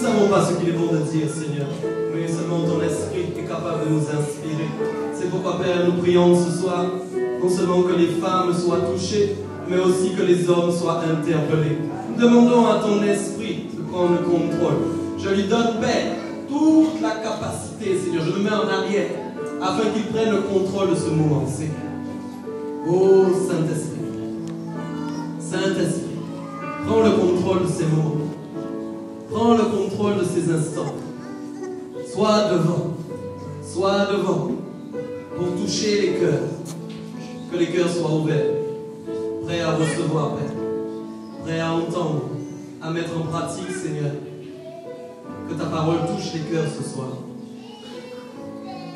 savons pas ce qu'il est bon de dire, Seigneur, mais seulement ton esprit est capable de nous inspirer. C'est pourquoi, Père, nous prions ce soir, non seulement que les femmes soient touchées, mais aussi que les hommes soient interpellés. Nous demandons à ton esprit de prendre le contrôle. Je lui donne, Père, toute la capacité, Seigneur. Je me mets en arrière, afin qu'il prenne le contrôle de ce moment, Seigneur. Oh, Saint-Esprit, Saint-Esprit, prends le contrôle de ces moments. Prends le contrôle de ces instants. Sois devant, pour toucher les cœurs. Que les cœurs soient ouverts, prêts à recevoir, Père, prêts à entendre, à mettre en pratique, Seigneur. Que ta parole touche les cœurs ce soir.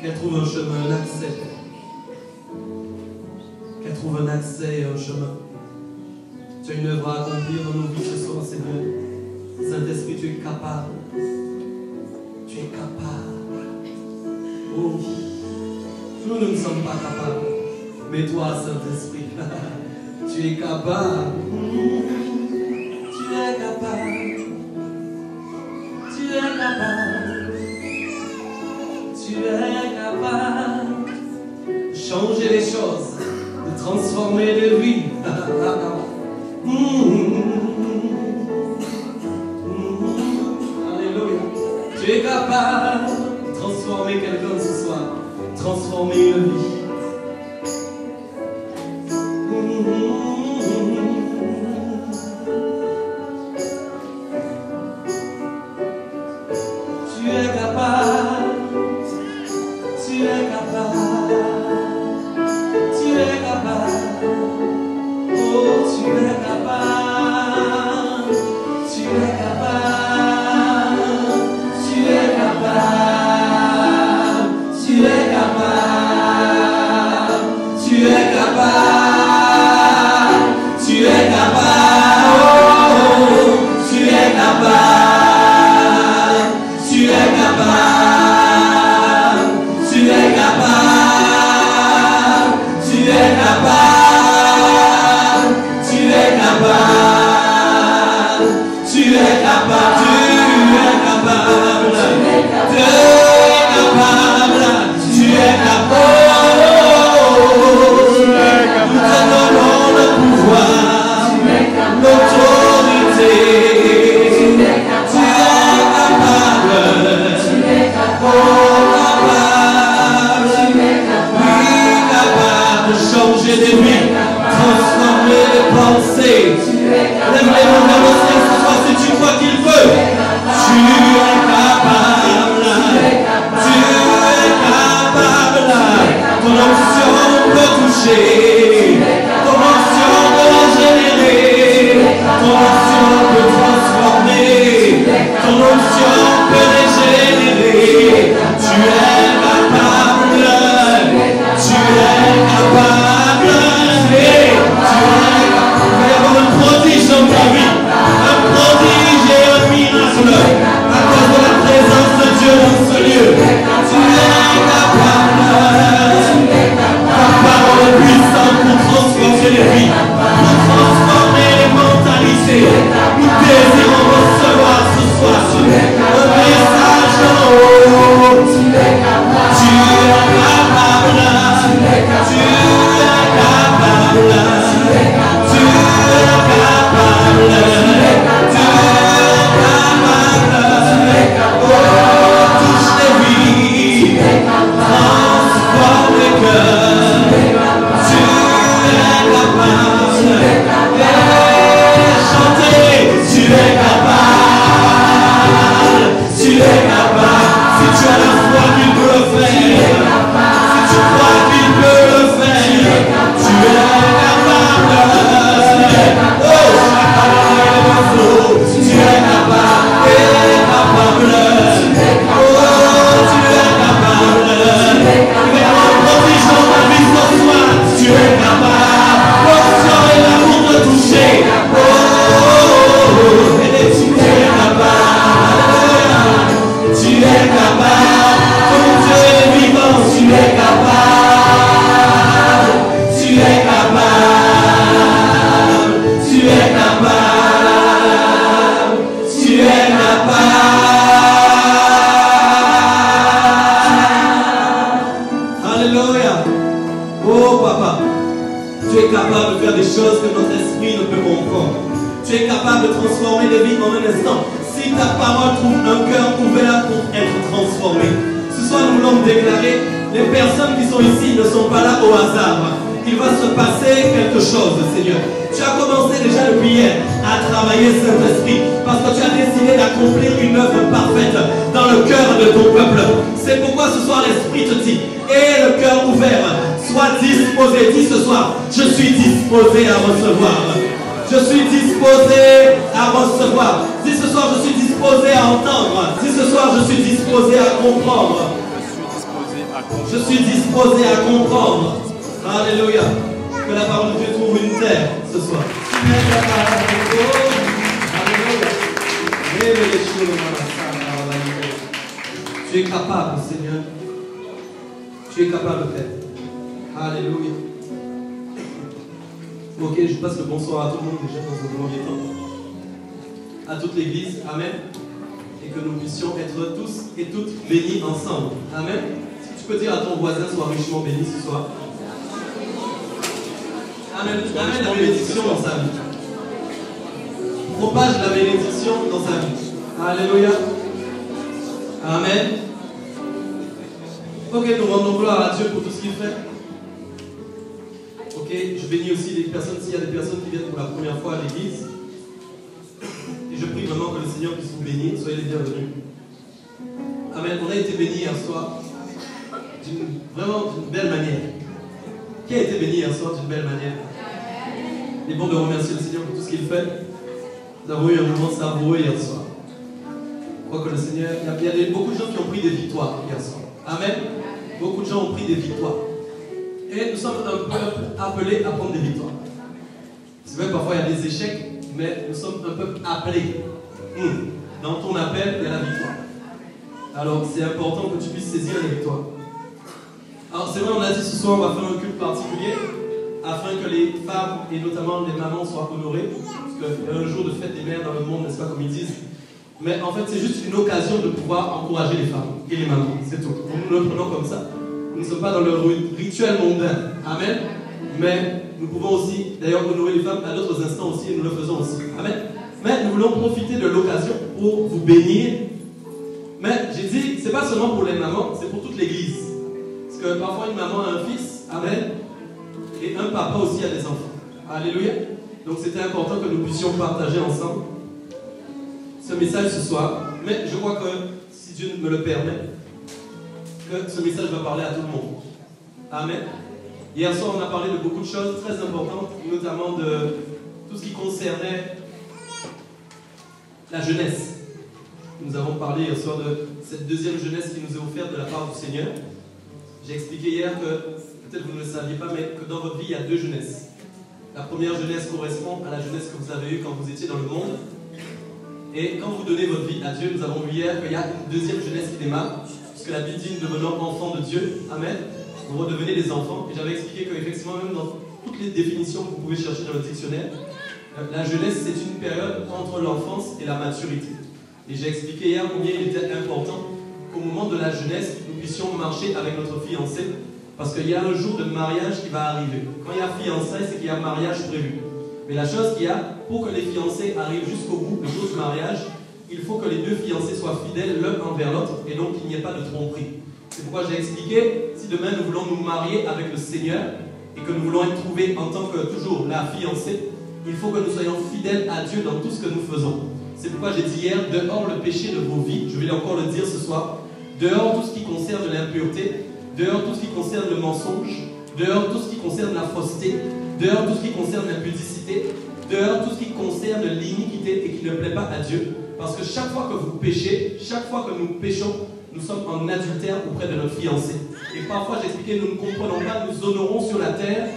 Qu'elle trouve un chemin, un accès. Qu'elle trouve un accès et un chemin. Tu as une œuvre à accomplir dans nos vies ce soir, Seigneur. Saint-Esprit, tu es capable. Tu es capable. Oh, nous ne sommes pas capables. Mais toi, Saint-Esprit, tu es capable. Tu es capable. Tu es capable. Tu es capable. De changer les choses. De transformer les vies. Alléluia. Tu es capable de transformer quelqu'un ce soir. Transformer une vie. Tu es capable. Tu es capable. Tu es capable. Oh, tu es capable. Tu es capable. Tu es capable. Tu es capable. Tu es capable. Tu es capable. Tu es capable. Tu es capable. Tu es capable. Tu es capable. Tu es capable. Tu es capable. Tu es capable. Nous te donnons le pouvoir, l'autorité. Tu es capable. Tu es capable de changer des vies, transformer les pensées. Lève les mains vers le ciel ce soir si tu crois qu'il veut. Tu es capable. Tu es capable. Ton onction peut toucher. Ton onction peut régénérer. Ton onction peut transformer. Ton onction peut régénérer. Tu es capable. Tu es capable. Tu es un prodige dans ta vie. Un prodige et un miracle. À cause de la présence de Dieu dans ce lieu. Tu es capable. Ta parole est puissante pour transformer les vies. Pour transformer les mentalités. Nous désirons recevoir ce soir un message en haut. Tu es capable. Tu es capable. Tu es capable. Tu es capable. Oh, touche les vies. Transforme les cœurs. Tu es capable. Chantez. Tu es capable. Tu es capable. Si tu as la foi qu'il peut le faire. Si tu crois qu'il peut le faire. Tu es capable. Oh, tu es capable. Tu es capable. L'onction et l'amour de toucher. Oh, et tu es capable. Tu es capable. Ton Dieu est vivant. Tu es capable. Tu es capable. Tu es capable. Tu es capable. capable de faire des choses que notre esprit ne peut comprendre. Tu es capable de transformer des vies en un instant. Si ta parole trouve un cœur ouvert pour être transformé. Ce soir, nous voulons déclarer, les personnes qui sont ici ne sont pas là au hasard. Il va se passer quelque chose, Seigneur. Tu as commencé déjà depuis hier à travailler Saint-Esprit parce que tu as décidé d'accomplir une œuvre parfaite dans le cœur de ton peuple. C'est pourquoi ce soir l'Esprit te dit, et le cœur ouvert, sois disposé. Dis ce soir, je suis disposé à recevoir. Je suis disposé à recevoir. Dis ce soir, je suis disposé à entendre. Dis ce soir, je suis disposé à comprendre. Je suis disposé à comprendre. Alléluia. Que la parole de Dieu trouve une terre ce soir. Tu es capable, Seigneur. Tu es capable de faire. Alléluia. Ok, je passe le bonsoir à tout le monde déjà dans un premier temps. À toute l'église. Amen. Et que nous puissions être tous et toutes bénis ensemble. Amen. Si tu peux dire à ton voisin, sois richement béni ce soir. Amen la bénédiction dans sa vie. Propage la bénédiction dans sa vie. Alléluia. Amen. Ok, nous rendons gloire à Dieu pour tout ce qu'il fait. Ok, je bénis aussi les personnes, s'il y a des personnes qui viennent pour la première fois à l'église. Et je prie vraiment que le Seigneur puisse vous bénir. Soyez les bienvenus. Amen. On a été bénis hier soir vraiment d'une belle manière. Qui a été béni hier soir d'une belle manière? Il est bon de remercier le Seigneur pour tout ce qu'il fait. Nous avons eu un moment savoureux hier soir. Je crois que le Seigneur, il y a beaucoup de gens qui ont pris des victoires hier soir. Amen. Beaucoup de gens ont pris des victoires. Et nous sommes un peuple appelé à prendre des victoires. C'est vrai que parfois il y a des échecs, mais nous sommes un peuple appelé. Dans ton appel, il y a la victoire. Alors c'est important que tu puisses saisir les victoires. Alors c'est vrai, on a dit ce soir, on va faire un culte particulier afin que les femmes et notamment les mamans soient honorées. Parce qu'il y a un jour de fête des mères dans le monde, n'est-ce pas, comme ils disent. Mais en fait, c'est juste une occasion de pouvoir encourager les femmes et les mamans. C'est tout. Nous le prenons comme ça. Nous ne sommes pas dans le rituel mondain. Amen. Mais nous pouvons aussi, d'ailleurs, honorer les femmes à d'autres instants aussi, et nous le faisons aussi. Amen. Mais nous voulons profiter de l'occasion pour vous bénir. Mais j'ai dit, c'est pas seulement pour les mamans, c'est pour toute l'église. Parce que parfois une maman a un fils, amen, et un papa aussi a des enfants. Alléluia. Donc c'était important que nous puissions partager ensemble ce message ce soir. Mais je crois que, si Dieu me le permet, que ce message va parler à tout le monde. Amen. Hier soir, on a parlé de beaucoup de choses très importantes, notamment de tout ce qui concernait la jeunesse. Nous avons parlé hier soir de cette deuxième jeunesse qui nous est offerte de la part du Seigneur. J'ai expliqué hier que, peut-être vous ne le saviez pas, mais que dans votre vie, il y a deux jeunesses. La première jeunesse correspond à la jeunesse que vous avez eue quand vous étiez dans le monde. Et quand vous donnez votre vie à Dieu, nous avons vu hier qu'il y a une deuxième jeunesse qui démarre, puisque la Bible dit, devenant enfant de Dieu, amen, vous redevenez des enfants. Et j'avais expliqué qu'effectivement, même dans toutes les définitions que vous pouvez chercher dans le dictionnaire, la jeunesse, c'est une période entre l'enfance et la maturité. Et j'ai expliqué hier combien il était important qu'au moment de la jeunesse, nous puissions marcher avec notre fiancé, parce qu'il y a un jour de mariage qui va arriver. Quand il y a fiançailles, c'est qu'il y a mariage prévu. Mais la chose qu'il y a, pour que les fiancés arrivent jusqu'au bout, le jour du mariage, il faut que les deux fiancés soient fidèles l'un envers l'autre, et donc qu'il n'y ait pas de tromperie. C'est pourquoi j'ai expliqué, si demain nous voulons nous marier avec le Seigneur, et que nous voulons être trouvés en tant que toujours la fiancée, il faut que nous soyons fidèles à Dieu dans tout ce que nous faisons. C'est pourquoi j'ai dit hier, dehors le péché de vos vies, je vais encore le dire ce soir, dehors tout ce qui concerne l'impureté, dehors tout ce qui concerne le mensonge, dehors tout ce qui concerne la fausseté, dehors tout ce qui concerne l'impudicité, dehors tout ce qui concerne l'iniquité et qui ne plaît pas à Dieu. Parce que chaque fois que vous péchez, chaque fois que nous péchons, nous sommes en adultère auprès de notre fiancé. Et parfois, j'expliquais, nous ne comprenons pas, nous honorons sur la terre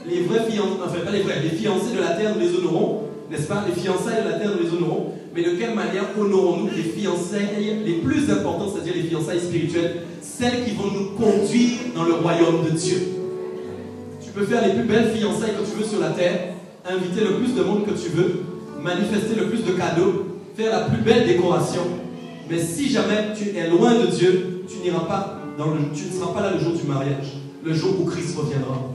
les vrais fiancés, enfin pas les vrais, les fiancés de la terre, nous les honorons, n'est-ce pas? Les fiançailles de la terre, nous les honorons. Mais de quelle manière honorons-nous les fiançailles les plus importantes, c'est-à-dire les fiançailles spirituelles, celles qui vont nous conduire dans le royaume de Dieu? Tu peux faire les plus belles fiançailles que tu veux sur la terre, inviter le plus de monde que tu veux, manifester le plus de cadeaux, faire la plus belle décoration. Mais si jamais tu es loin de Dieu, tu ne seras pas là le jour du mariage, le jour où Christ reviendra.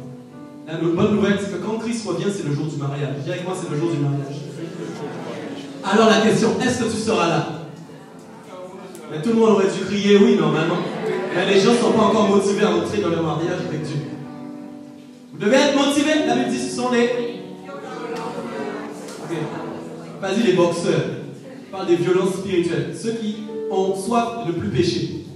La bonne nouvelle, c'est que quand Christ revient, c'est le jour du mariage. Dis avec moi, c'est le jour du mariage. Alors la question, est-ce que tu seras là? Mais tout le monde aurait dû crier oui, normalement. Mais les gens ne sont pas encore motivés à entrer dans leur mariage avec Dieu. Vous devez être motivés. La Bible dit, ce sont les... Okay. Vas-y, les boxeurs. Je parle des violences spirituelles. Ceux qui ont soif de ne plus pécher.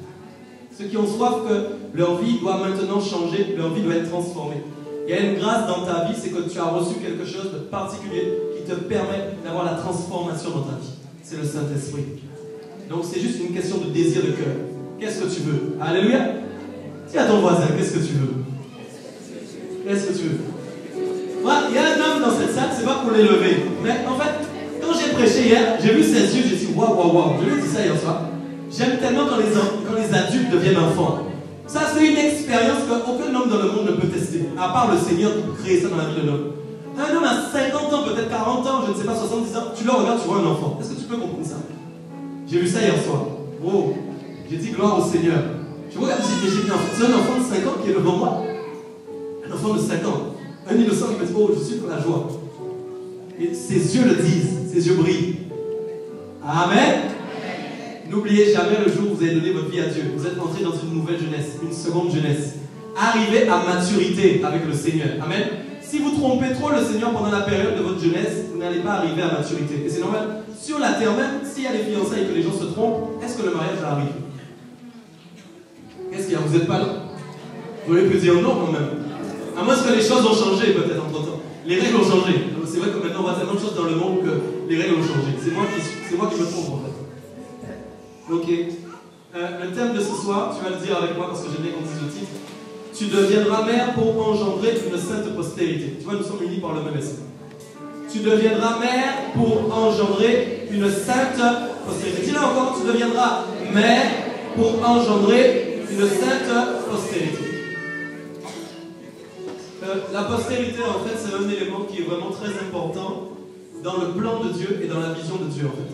Ceux qui ont soif que leur vie doit maintenant changer, leur vie doit être transformée. Il y a une grâce dans ta vie, c'est que tu as reçu quelque chose de particulier qui te permet d'avoir la transformation dans ta vie. C'est le Saint-Esprit. Donc c'est juste une question de désir de cœur. Qu'est-ce que tu veux? Alléluia. Dis à ton voisin, qu'est-ce que tu veux? Qu'est-ce que tu veux? Voilà, il y a un homme dans cette salle, c'est pas pour l'élever. Mais en fait, quand j'ai prêché hier, j'ai vu ses yeux, j'ai dit waouh, waouh, waouh. Je lui ai dit ça hier soir. J'aime tellement quand les adultes deviennent enfants. Ça, c'est une expérience qu'aucun homme dans le monde ne peut tester, à part le Seigneur qui peut créer ça dans la vie de l'homme. Un homme à 50 ans, peut-être 40 ans, je ne sais pas, 70 ans, tu le regardes, tu vois un enfant. Est-ce que tu peux comprendre ça? J'ai vu ça hier soir. Oh, j'ai dit gloire au Seigneur. Je regarde, j'ai dit, c'est un enfant de 5 ans qui est devant moi. Un enfant de 5 ans. Un innocent qui me dit, oh, je suis dans la joie. Et ses yeux le disent, ses yeux brillent. Amen. N'oubliez jamais le jour où vous avez donné votre vie à Dieu. Vous êtes entré dans une nouvelle jeunesse, une seconde jeunesse. Arrivez à maturité avec le Seigneur. Amen. Si vous trompez trop le Seigneur pendant la période de votre jeunesse, vous n'allez pas arriver à maturité. Et c'est normal. Sur la terre même, s'il y a des fiançailles et que les gens se trompent, est-ce que le mariage arrive? Qu'est-ce qu'il y a? Vous n'êtes pas là? Vous voulez plus dire non quand même? À moins que les choses ont changé peut-être entre temps. Les règles ont changé. C'est vrai que maintenant on voit tellement de choses dans le monde que les règles ont changé. C'est moi qui me trompe en fait. Ok. Le thème de ce soir, tu vas le dire avec moi parce que j'aime bien qu'on dise le titre. Tu deviendras mère pour engendrer une sainte postérité. Tu vois, nous sommes unis par le même esprit. Tu deviendras mère pour engendrer une sainte postérité. Dis-le encore, tu deviendras mère pour engendrer une sainte postérité. La postérité, en fait, c'est un élément qui est vraiment très important dans le plan de Dieu et dans la vision de Dieu, en fait.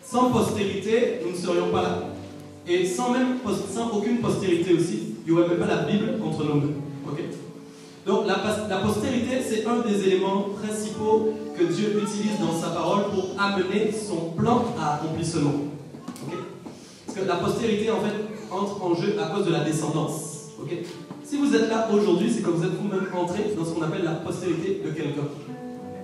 Sans postérité, nous ne serions pas là. Et sans aucune postérité aussi, il n'y aurait même pas la Bible entre nos mains. Okay? Donc la postérité, c'est un des éléments principaux que Dieu utilise dans sa parole pour amener son plan à accomplissement. Okay? Parce que la postérité, en fait, entre en jeu à cause de la descendance. Okay? Si vous êtes là aujourd'hui, c'est que vous êtes vous-même entré dans ce qu'on appelle la postérité de quelqu'un.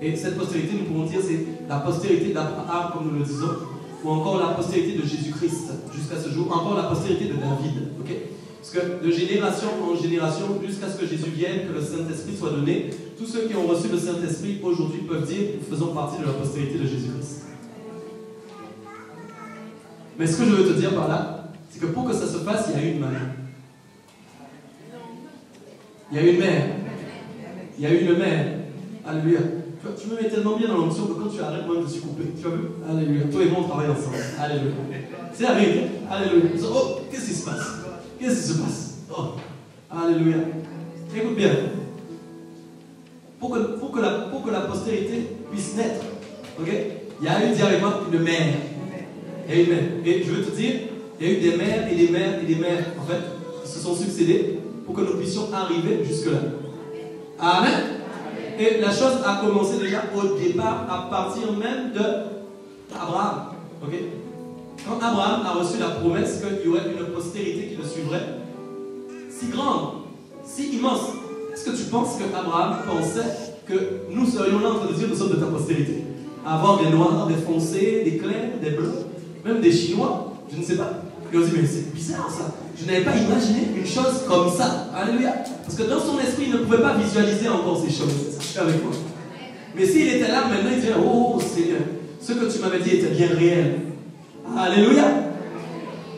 Et cette postérité, nous pouvons dire, c'est la postérité d'Abraham, comme nous le disons, ou encore la postérité de Jésus-Christ jusqu'à ce jour, encore la postérité de David. Okay? Parce que de génération en génération, jusqu'à ce que Jésus vienne, que le Saint-Esprit soit donné, tous ceux qui ont reçu le Saint-Esprit aujourd'hui peuvent dire nous faisons partie de la postérité de Jésus-Christ. Mais ce que je veux te dire par là, c'est que pour que ça se fasse, il y a eu une mère. Il y a une mère. Il y a une mère. Alléluia. Tu me mets tellement bien dans l'onction que quand tu arrêtes, moi je suis coupé. Tu as vu? Alléluia. Toi et moi on travaille ensemble. Alléluia. C'est la vérité. Alléluia. Oh, qu'est-ce qui se passe? Qu'est-ce qui se passe? Oh, alléluia. Écoute bien. Pour que la postérité puisse naître, ok? Il y a eu, dis avec moi, une mère. Il y a une mère. Et je veux te dire, il y a eu des mères et des mères et des mères, en fait, qui se sont succédés pour que nous puissions arriver jusque-là. Amen. Et la chose a commencé déjà au départ, à partir même d'Abraham. Okay? Quand Abraham a reçu la promesse qu'il y aurait une postérité qui le suivrait, si grande, si immense, est-ce que tu penses qu'Abraham pensait que nous serions là en train de dire nous sommes de ta postérité? Avoir des noirs, des foncés, des clairs, des bleus, même des chinois, je ne sais pas. Ils ont dit mais c'est bizarre ça. Je n'avais pas imaginé une chose comme ça. Alléluia. Parce que dans son esprit, il ne pouvait pas visualiser encore ces choses. C'est ça avec moi. Mais s'il était là, maintenant il disait oh Seigneur, ce que tu m'avais dit était bien réel. Alléluia.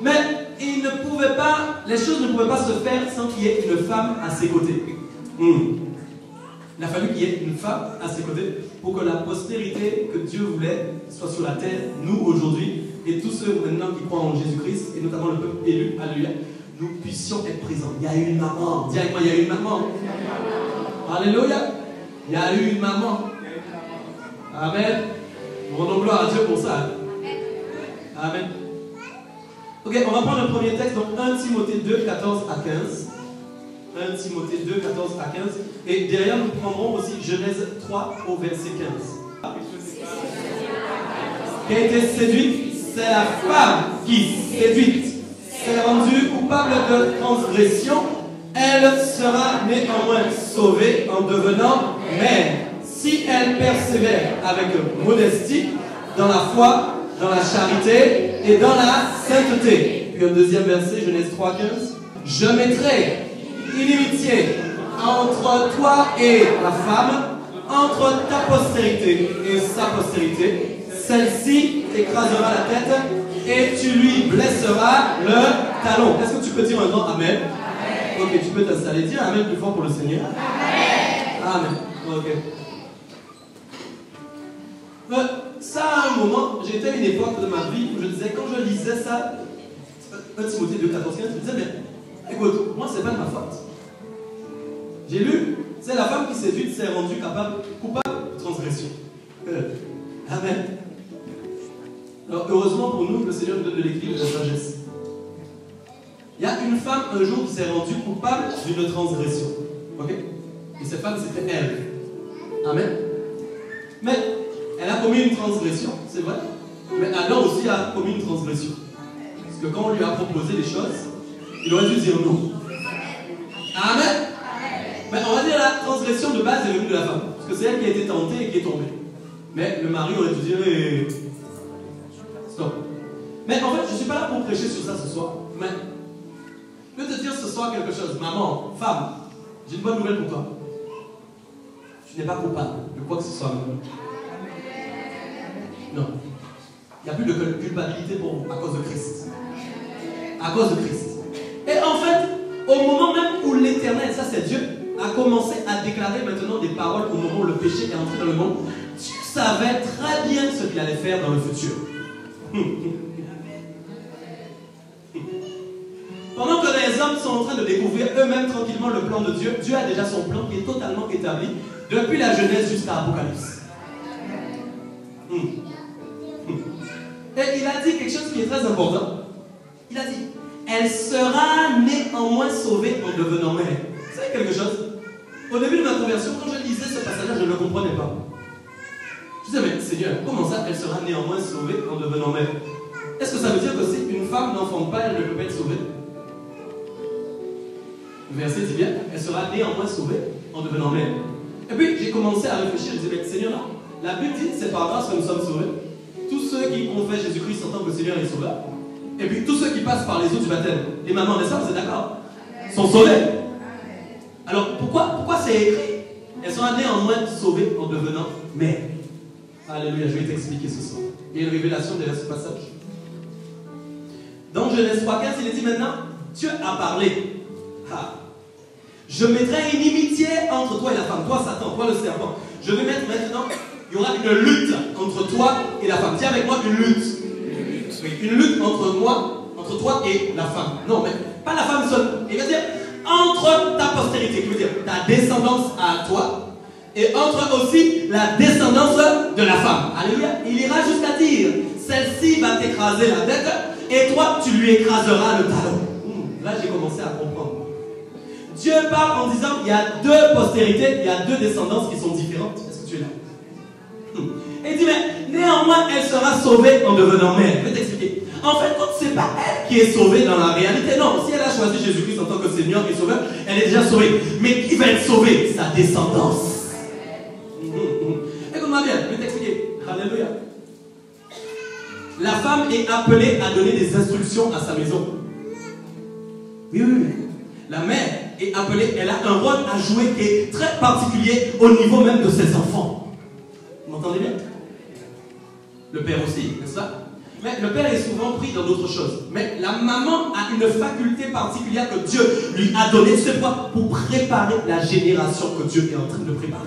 Mais il ne pouvait pas, les choses ne pouvaient pas se faire sans qu'il y ait une femme à ses côtés. Il a fallu qu'il y ait une femme à ses côtés pour que la postérité que Dieu voulait soit sur la terre, nous aujourd'hui, et tous ceux maintenant qui croient en Jésus-Christ, et notamment le peuple élu, alléluia, nous puissions être présents. Il y a eu une maman. Dis avec moi, il y a eu une maman. Alléluia. Il y a eu une maman. Amen. Nous rendons gloire à Dieu pour ça. Amen. Ok, on va prendre le premier texte, donc 1 Timothée 2, 14 à 15. 1 Timothée 2, 14 à 15. Et derrière, nous prendrons aussi Genèse 3 au verset 15. Qui a été séduite, c'est la femme qui, séduite, s'est rendue coupable de transgression. Elle sera néanmoins sauvée en devenant mère, si elle persévère avec modestie dans la foi, dans la charité et dans la sainteté. Puis un deuxième verset, Genèse 3, 15. Je mettrai inimitié entre toi et la femme, entre ta postérité et sa postérité. Celle-ci t'écrasera la tête et tu lui blesseras le talon. Est-ce que tu peux dire maintenant Amen? Ok, tu peux t'installer. Dis Amen plus fort pour le Seigneur. Amen. Ok. Ça, à un moment, j'étais à une époque de ma vie où je disais, quand je lisais ça, 1 Timothée 2, 14, 15, je me disais, mais écoute, moi, c'est pas de ma faute. J'ai lu, c'est la femme qui séduite s'est rendue coupable de transgression. Amen. Alors, heureusement pour nous, le Seigneur nous donne de l'équilibre et de la sagesse. Il y a une femme un jour qui s'est rendue coupable d'une transgression. Ok? Et cette femme, c'était elle. Amen. Mais elle a commis une transgression, c'est vrai. Mais Adam aussi a commis une transgression. Parce que quand on lui a proposé les choses, il aurait dû dire non. Amen. Mais on va dire la transgression de base est venue de la femme. Parce que c'est elle qui a été tentée et qui est tombée. Mais le mari aurait dû dire stop. Mais en fait, je ne suis pas là pour prêcher sur ça ce soir. Mais je peux te dire ce soir quelque chose. Maman, femme, j'ai une bonne nouvelle pour toi. Tu n'es pas coupable de quoi que ce soit. Non. Il n'y a plus de culpabilité pour vous à cause de Christ. À cause de Christ. Et en fait, au moment même où l'Éternel, ça c'est Dieu, a commencé à déclarer maintenant des paroles au moment où le péché est entré dans le monde, Dieu savait très bien ce qu'il allait faire dans le futur. Pendant que les hommes sont en train de découvrir eux-mêmes tranquillement le plan de Dieu, Dieu a déjà son plan qui est totalement établi depuis la Genèse jusqu'à Apocalypse. Et il a dit quelque chose qui est très important. Il a dit, elle sera néanmoins sauvée en devenant mère. Vous savez quelque chose? Au début de ma conversion, quand je lisais ce passage-là, je ne le comprenais pas. Je disais, mais Seigneur, comment ça, elle sera néanmoins sauvée en devenant mère? Est-ce que ça veut dire que si une femme n'enfante pas, elle ne peut pas être sauvée? Le verset dit bien, elle sera néanmoins sauvée en devenant mère. Et puis j'ai commencé à réfléchir, je disais, mais Seigneur, la Bible dit, c'est par grâce que nous sommes sauvés. Tous ceux qui confessent Jésus-Christ en tant que Seigneur et Sauveur. Et puis tous ceux qui passent par les eaux du baptême, les mamans, les sœurs, vous êtes d'accord? Sont sauvés. Alors pourquoi c'est écrit? Elles sont néanmoins sauvées en devenant mères. Alléluia, je vais t'expliquer ce soir. Il y a une révélation derrière ce passage. Dans Genèse 3,15, il est dit maintenant, Dieu a parlé. Je mettrai une inimitié entre toi et la femme, toi Satan, toi le serpent. Je vais mettre maintenant, il y aura une lutte entre toi et la femme. Dis avec moi une lutte. Oui, une lutte entre moi, entre toi et la femme. Non, mais pas la femme seule. Il va dire entre ta postérité, qui veut dire ta descendance à toi, et entre aussi la descendance de la femme. Alléluia. Il ira jusqu'à dire, celle-ci va t'écraser la tête, et toi tu lui écraseras le talon. Là j'ai commencé à comprendre. Dieu parle en disant il y a deux postérités, il y a deux descendances qui sont différentes. Est-ce que tu es là? Et il dit mais néanmoins elle sera sauvée en devenant mère. Je vais t'expliquer. En fait, c'est pas elle qui est sauvée dans la réalité. Non, si elle a choisi Jésus-Christ en tant que Seigneur et Sauveur, elle est déjà sauvée. Mais qui va être sauvé? Sa descendance. Écoute-moi bien, je vais t'expliquer. Alléluia. La femme est appelée à donner des instructions à sa maison. Oui. La mère est appelée, elle a un rôle à jouer qui est très particulier au niveau même de ses enfants. Vous m'entendez bien? Le père aussi, n'est-ce pas? Mais le père est souvent pris dans d'autres choses. Mais la maman a une faculté particulière que Dieu lui a donnée, tu sais quoi? Pour préparer la génération que Dieu est en train de préparer.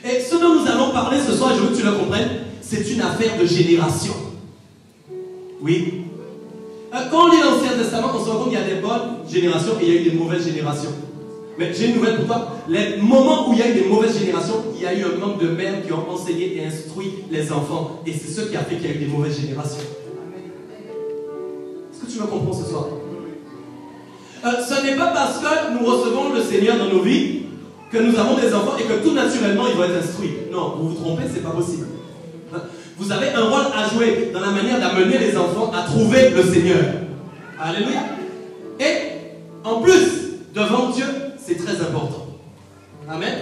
Et ce dont nous allons parler ce soir, et je veux que tu le comprennes, c'est une affaire de génération. Oui. Quand on lit l'Ancien Testament, on se rend compte qu'il y a des bonnes générations et il y a eu des mauvaises générations. Mais j'ai une nouvelle pour toi. Les moments où il y a eu des mauvaises générations, il y a eu un manque de mères qui ont enseigné et instruit les enfants. Et c'est ce qui a fait qu'il y a eu des mauvaises générations. Est-ce que tu me comprends ce soir? Ce n'est pas parce que nous recevons le Seigneur dans nos vies que nous avons des enfants et que tout naturellement ils vont être instruits. Non, vous vous trompez, c'est pas possible. Vous avez un rôle à jouer dans la manière d'amener les enfants à trouver le Seigneur. Alléluia. Et en plus, devant Dieu, c'est très important. Amen.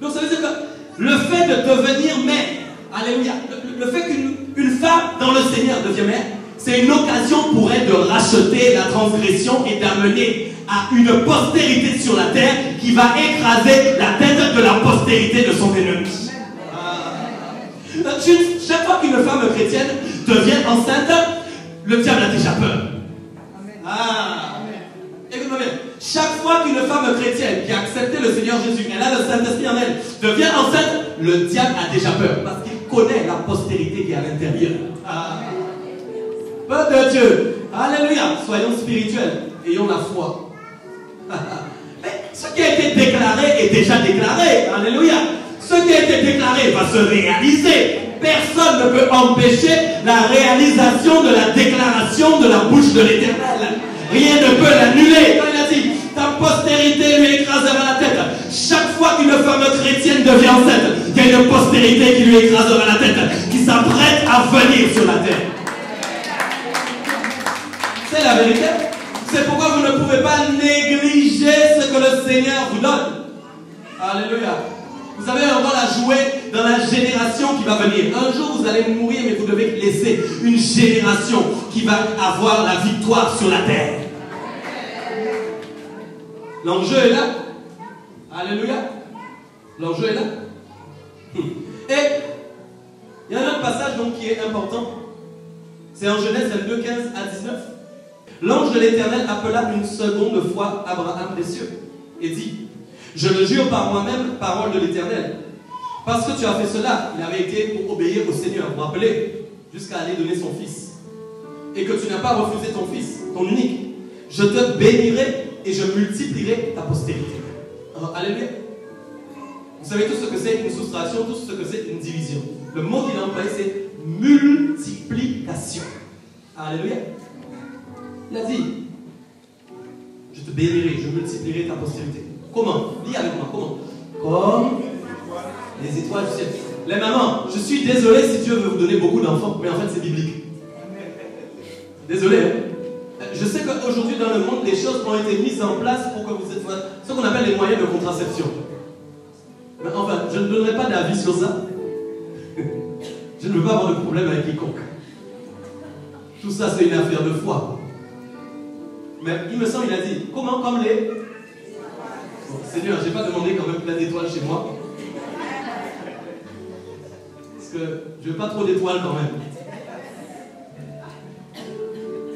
Donc ça veut dire que le fait de devenir mère, alléluia, le fait qu'une femme dans le Seigneur devienne mère, c'est une occasion pour elle de racheter la transgression et d'amener à une postérité sur la terre qui va écraser la tête de la postérité de son ennemi. Chaque fois qu'une femme chrétienne devient enceinte, le diable a déjà peur. Écoute-moi bien. Chaque fois qu'une femme chrétienne qui a accepté le Seigneur Jésus, elle a le Saint-Esprit en elle, devient enceinte, le diable a déjà peur. Parce qu'il connaît la postérité qui est à l'intérieur. Peuple de Dieu. Alléluia. Soyons spirituels. Ayons la foi. Mais ce qui a été déclaré est déjà déclaré. Alléluia. Ce qui a été déclaré va se réaliser. Personne ne peut empêcher la réalisation de la déclaration de la bouche de l'Éternel. Rien ne peut l'annuler. Quand il a dit, ta postérité lui écrasera la tête. Chaque fois qu'une femme chrétienne devient enceinte, il y a une postérité qui lui écrasera la tête, qui s'apprête à venir sur la terre. C'est la vérité. C'est pourquoi vous ne pouvez pas négliger ce que le Seigneur vous donne. Alléluia. Vous avez un rôle à jouer dans la génération qui va venir. Un jour, vous allez mourir, mais vous devez laisser une génération qui va avoir la victoire sur la terre. L'enjeu est là. Alléluia. L'enjeu est là. Et il y a un autre passage donc, qui est important. C'est en Genèse 22, 15 à 19. L'ange de l'Éternel appela une seconde fois Abraham des cieux et dit, je le jure par moi-même, parole de l'Éternel, parce que tu as fait cela, il avait été pour obéir au Seigneur, vous rappelez, jusqu'à aller donner son fils, et que tu n'as pas refusé ton fils, ton unique, je te bénirai et je multiplierai ta postérité. Alors, alléluia. Vous savez tout ce que c'est une soustraction, tout ce que c'est une division. Le mot qu'il a employé, c'est multiplication. Alléluia. Il a dit, je te bénirai, je multiplierai ta postérité. Comment? Lis avec moi, comment? Comme les étoiles du ciel. Les mamans, je suis désolé si Dieu veut vous donner beaucoup d'enfants, mais en fait c'est biblique. Désolé. Hein? Je sais qu'aujourd'hui dans le monde, les choses ont été mises en place pour que vous êtes ce qu'on appelle les moyens de contraception. Mais enfin, je ne donnerai pas d'avis sur ça. Je ne veux pas avoir de problème avec quiconque. Tout ça c'est une affaire de foi. Mais il me semble, il a dit, comment comme les... Bon, Seigneur, je n'ai pas demandé quand même plein d'étoiles chez moi. Parce que je ne veux pas trop d'étoiles quand même.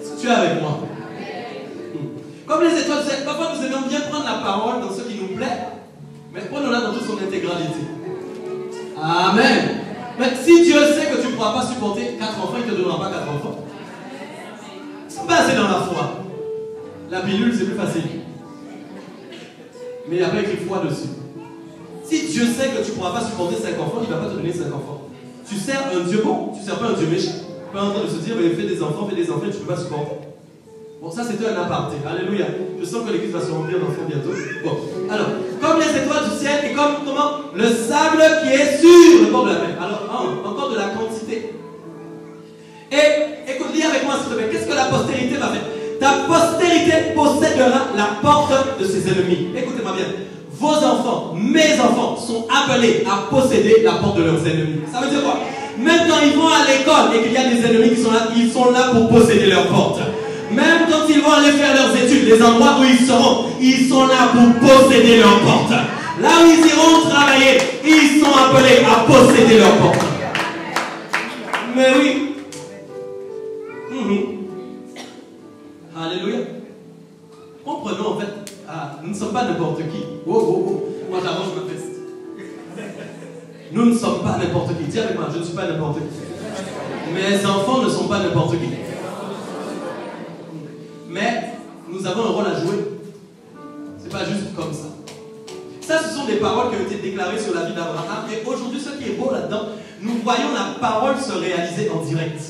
Est-ce que tu es avec moi? Comme les étoiles, parfois nous aimons bien prendre la parole dans ce qui nous plaît, mais prenons-la dans toute son intégralité. Amen. Mais si Dieu sait que tu ne pourras pas supporter 4 enfants, il ne te donnera pas 4 enfants. C'est pas assez dans la foi. La pilule, c'est plus facile. Mais il n'y a pas écrit foi dessus. Si Dieu sait que tu ne pourras pas supporter 5 enfants, il ne va pas te donner 5 enfants. Tu sers un Dieu bon, tu ne sers pas un Dieu méchant. Pas en train de se dire, mais fais des enfants, et tu ne peux pas supporter. Bon, ça c'était un aparté. Alléluia. Je sens que l'église va se remplir d'enfants bientôt. Bon, alors, comme les étoiles du ciel et comme comment le sable qui est sur le bord de la mer. Alors, encore de la quantité. Et écoute, lis avec moi s'il te plaît. Qu'est-ce que la postérité va faire? Ta postérité possédera la porte de ses ennemis. Écoutez-moi bien. Vos enfants, mes enfants, sont appelés à posséder la porte de leurs ennemis. Ça veut dire quoi? Même quand ils vont à l'école et qu'il y a des ennemis qui sont là, ils sont là pour posséder leur porte. Même quand ils vont aller faire leurs études, les endroits où ils sont là pour posséder leur porte. Là où ils iront travailler, ils sont appelés à posséder leur porte. Mais oui. Alléluia. Comprenons en fait, nous ne sommes pas n'importe qui. Moi j'avance ma veste. Nous ne sommes pas n'importe qui. Dis avec moi, je ne suis pas n'importe qui. Mes enfants ne sont pas n'importe qui. Mais nous avons un rôle à jouer. C'est pas juste comme ça. Ça, ce sont des paroles qui ont été déclarées sur la vie d'Abraham. Et aujourd'hui, ce qui est beau là-dedans, nous voyons la parole se réaliser en direct.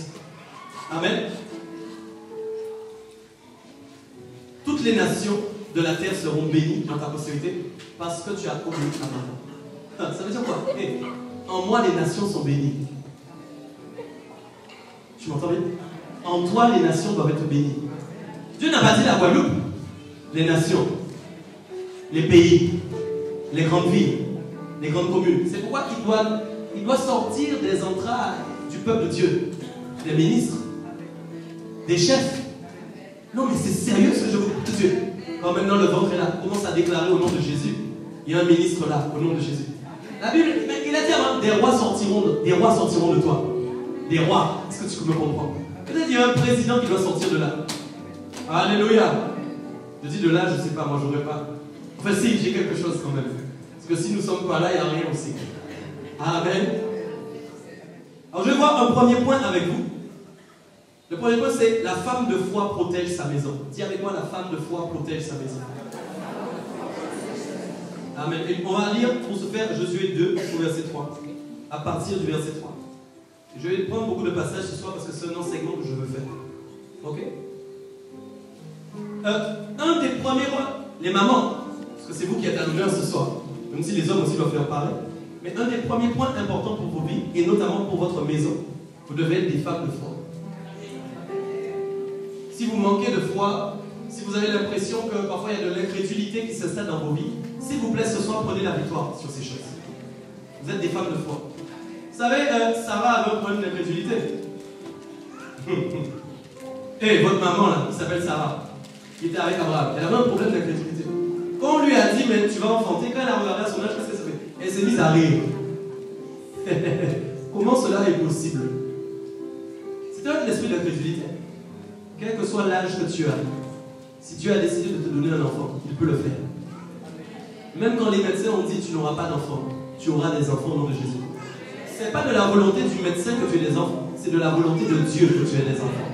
Amen. toutes les nations de la terre seront bénies dans ta postérité parce que tu as obéi à ma voix. Ça veut dire quoi? Hey, en moi, les nations sont bénies. Tu m'entends bien? En toi, les nations doivent être bénies. Dieu n'a pas dit la Guadeloupe. Les nations, les pays, les grandes villes, les grandes communes. C'est pourquoi il doit sortir des entrailles du peuple de Dieu, des ministres, des chefs. Non, mais c'est sérieux ce que je vous dis, Dieu. Quand maintenant le ventre est là, commence à déclarer au nom de Jésus. Il y a un ministre là, au nom de Jésus. La Bible, il a dit avant, des rois sortiront de toi. Des rois, est-ce que tu me comprends? Peut-être qu'il y a un président qui doit sortir de là. Alléluia. Je dis de là, je ne sais pas, moi j'aurais pas. Enfin si, j'ai quelque chose quand même. Parce que si nous ne sommes pas là, il n'y a rien aussi. Amen. Alors je vais voir un premier point avec vous. Le premier point c'est la femme de foi protège sa maison. Dis avec moi, la femme de foi protège sa maison. Amen. Et on va lire pour se faire Josué 2 au verset 3. À partir du verset 3. Je vais prendre beaucoup de passages ce soir parce que c'est un enseignement que je veux faire. Ok? Un des premiers points, les mamans, parce que c'est vous qui êtes à l'honneur ce soir, même si les hommes aussi doivent faire pareil, mais un des premiers points importants pour vos vies, et notamment pour votre maison, vous devez être des femmes de foi. Si vous manquez de foi, si vous avez l'impression que parfois il y a de l'incrédulité qui s'installe dans vos vies, s'il vous plaît, ce soir, prenez la victoire sur ces choses. Vous êtes des femmes de foi. Vous savez, Sarah avait un problème d'incrédulité. Et votre maman, là, qui s'appelle Sarah, qui était avec Abraham, elle avait un problème d'incrédulité. Quand on lui a dit, mais tu vas enfanter, quand elle a regardé à son âge, qu'est-ce qu'elle s'est fait? Elle s'est mise à rire. Comment cela est possible? C'est un esprit d'incrédulité. Quel que soit l'âge que tu as, si Dieu a décidé de te donner un enfant, il peut le faire. Même quand les médecins ont dit tu n'auras pas d'enfant, tu auras des enfants au nom de Jésus. Ce n'est pas de la volonté du médecin que tu aies des enfants, c'est de la volonté de Dieu que tu aies des enfants.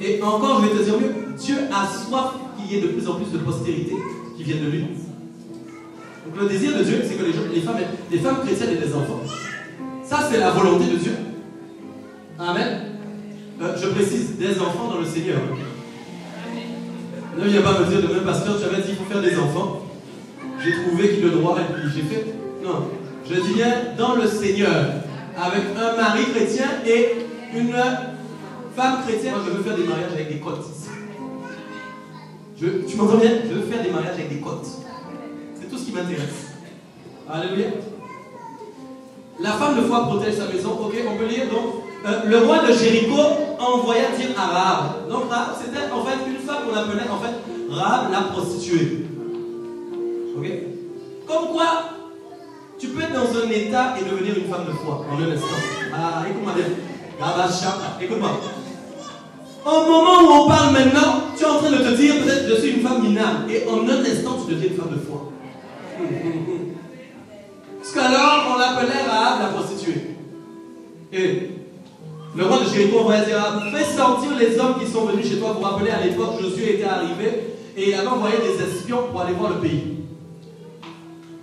Et encore, je vais te dire mieux, Dieu a soif qu'il y ait de plus en plus de postérité qui viennent de lui. Donc le désir de Dieu, c'est que les femmes chrétiennes aient des enfants. Ça, c'est la volonté de Dieu. Amen. Je précise, des enfants dans le Seigneur. Ne viens pas me dire de même pasteur, tu avais dit qu'il faut faire des enfants. J'ai trouvé qu'il le droit et puis j'ai fait. Non, je dis bien dans le Seigneur, avec un mari chrétien et une femme chrétienne. Moi, je veux faire des mariages avec des cotes. Tu m'entends bien? Je veux faire des mariages avec des cotes. C'est tout ce qui m'intéresse. Alléluia. La femme de foi protège sa maison. Ok, on peut lire donc. Le roi de Jéricho envoya dire à Rahab. Donc Rahab, c'était en fait une femme qu'on appelait en fait Rahab la prostituée. Ok? Comme quoi, tu peux être dans un état et devenir une femme de foi en un instant. Ah, écoute-moi bien. Écoute-moi. Au moment où on parle maintenant, tu es en train de te dire peut-être je suis une femme minable. Et en un instant, tu deviens une femme de foi. Parce qu'alors, on l'appelait Rahab la prostituée. Et le roi de Jéricho envoya dire fais sortir les hommes qui sont venus chez toi. Vous vous rappelez, à l'époque, Josué était arrivé et il avait envoyé des espions pour aller voir le pays.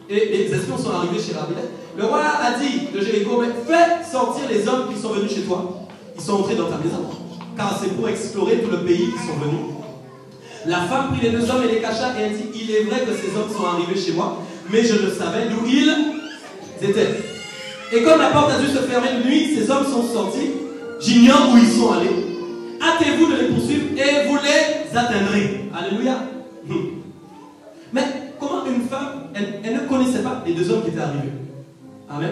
Et les espions sont arrivés chez Rahab. Le roi a dit de Jéricho, mais fais sortir les hommes qui sont venus chez toi. Ils sont entrés dans ta maison. Car c'est pour explorer tout le pays qu'ils sont venus. La femme prit les deux hommes et les cacha et elle dit, il est vrai que ces hommes sont arrivés chez moi, mais je ne savais d'où ils étaient. Et comme la porte a dû se fermer de nuit, ces hommes sont sortis. J'ignore où ils sont allés. Hâtez-vous de les poursuivre et vous les atteindrez. Alléluia. Mais comment une femme, elle ne connaissait pas les deux hommes qui étaient arrivés. Amen.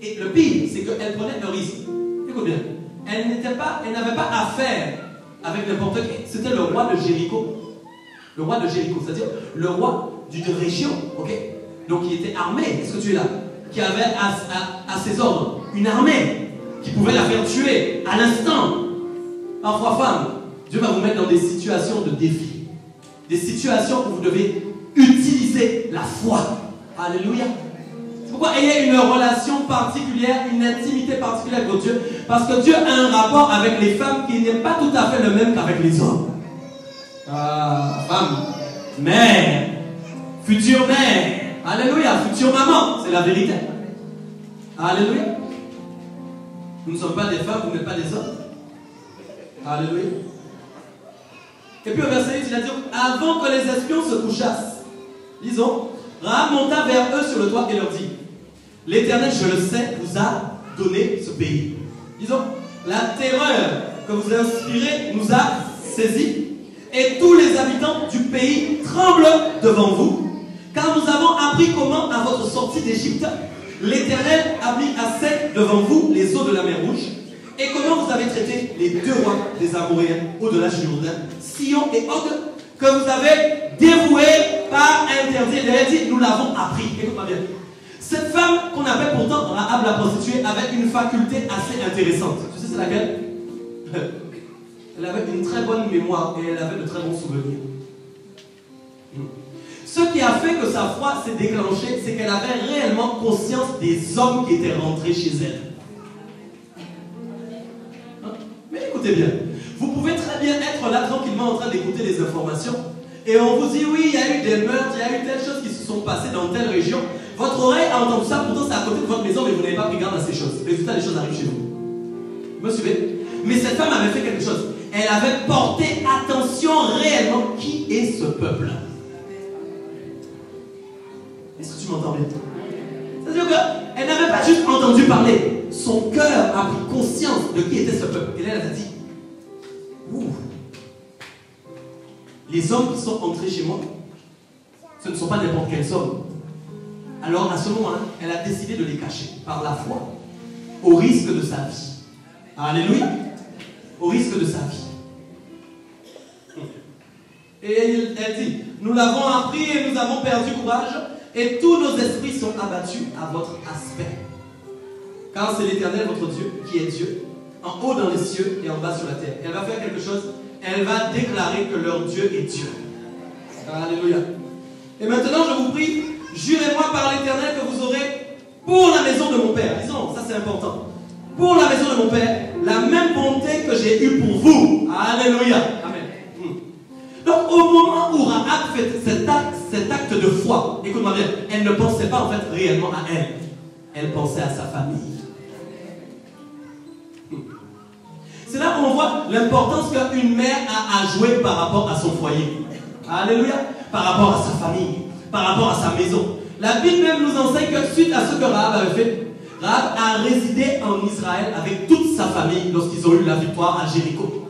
Et le pire, c'est qu'elle prenait un risque. Écoute bien. Elle n'avait pas affaire avec n'importe qui. C'était le roi de Jéricho. Le roi de Jéricho, c'est-à-dire le roi d'une région. Ok? Donc il était armé. Est-ce que tu es là? Qui avait à ses ordres une armée qui pouvait la faire tuer à l'instant. Parfois, femme, Dieu va vous mettre dans des situations de défi. Des situations où vous devez utiliser la foi. Alléluia. C'est pourquoi ayez une relation particulière, une intimité particulière avec Dieu. Parce que Dieu a un rapport avec les femmes qui n'est pas tout à fait le même qu'avec les hommes. Femme, mère, future mère. Alléluia, future maman. C'est la vérité. Alléluia. Nous ne sommes pas des femmes, vous n'êtes pas des hommes. Alléluia. Et puis au verset 8, il a dit, avant que les espions se couchassent, lisons, Rahab monta vers eux sur le toit et leur dit, l'Éternel, je le sais, vous a donné ce pays. Disons, la terreur que vous inspirez nous a saisis, et tous les habitants du pays tremblent devant vous, car nous avons appris comment, à votre sortie d'Égypte, l'Éternel a mis à sec devant vous les eaux de la mer Rouge, et comment vous avez traité les deux rois des Amoréens au-delà du Jourdain, Sihon et Og, que vous avez dévoués par interdit. Il a dit, nous l'avons appris. Écoute-moi bien. Cette femme qu'on appelle pourtant Rahab la prostituée avait une faculté assez intéressante. Tu sais c'est laquelle? Elle avait une très bonne mémoire et elle avait de très bons souvenirs. Ce qui a fait que sa foi s'est déclenchée, c'est qu'elle avait réellement conscience des hommes qui étaient rentrés chez elle. Mais écoutez bien, vous pouvez très bien être là tranquillement en train d'écouter les informations et on vous dit oui, il y a eu des meurtres, il y a eu telles choses qui se sont passées dans telle région. Votre oreille a entendu ça, pourtant c'est à côté de votre maison, mais vous n'avez pas pris garde à ces choses. Résultat, les choses arrivent chez vous. Vous me suivez? Mais cette femme avait fait quelque chose. Elle avait porté attention réellement. Qui est ce peuple? Est-ce que tu m'entends bien? C'est-à-dire qu'elle n'avait pas juste entendu parler. Son cœur a pris conscience de qui était ce peuple. Et là, elle a dit, ouh, les hommes qui sont entrés chez moi, ce ne sont pas n'importe quels hommes. Alors à ce moment-là, elle a décidé de les cacher par la foi, au risque de sa vie. Alléluia. Au risque de sa vie. Et elle dit, nous l'avons appris et nous avons perdu courage, et tous nos esprits sont abattus à votre aspect. Car c'est l'Éternel, votre Dieu, qui est Dieu, en haut dans les cieux et en bas sur la terre. Elle va faire quelque chose, elle va déclarer que leur Dieu est Dieu. Alléluia. Et maintenant, je vous prie, jurez-moi par l'Éternel que vous aurez pour la maison de mon Père. Disons, ça c'est important. Pour la maison de mon Père, la même bonté que j'ai eue pour vous. Alléluia. Amen. Donc, au moment où Rahab fait cet acte de foi, écoute-moi bien, elle ne pensait pas en fait réellement à elle. Elle pensait à sa famille. C'est là où on voit l'importance qu'une mère a à jouer par rapport à son foyer. Alléluia. Par rapport à sa famille, par rapport à sa maison. La Bible même nous enseigne que suite à ce que Rahab avait fait, Rahab a résidé en Israël avec toute sa famille lorsqu'ils ont eu la victoire à Jéricho.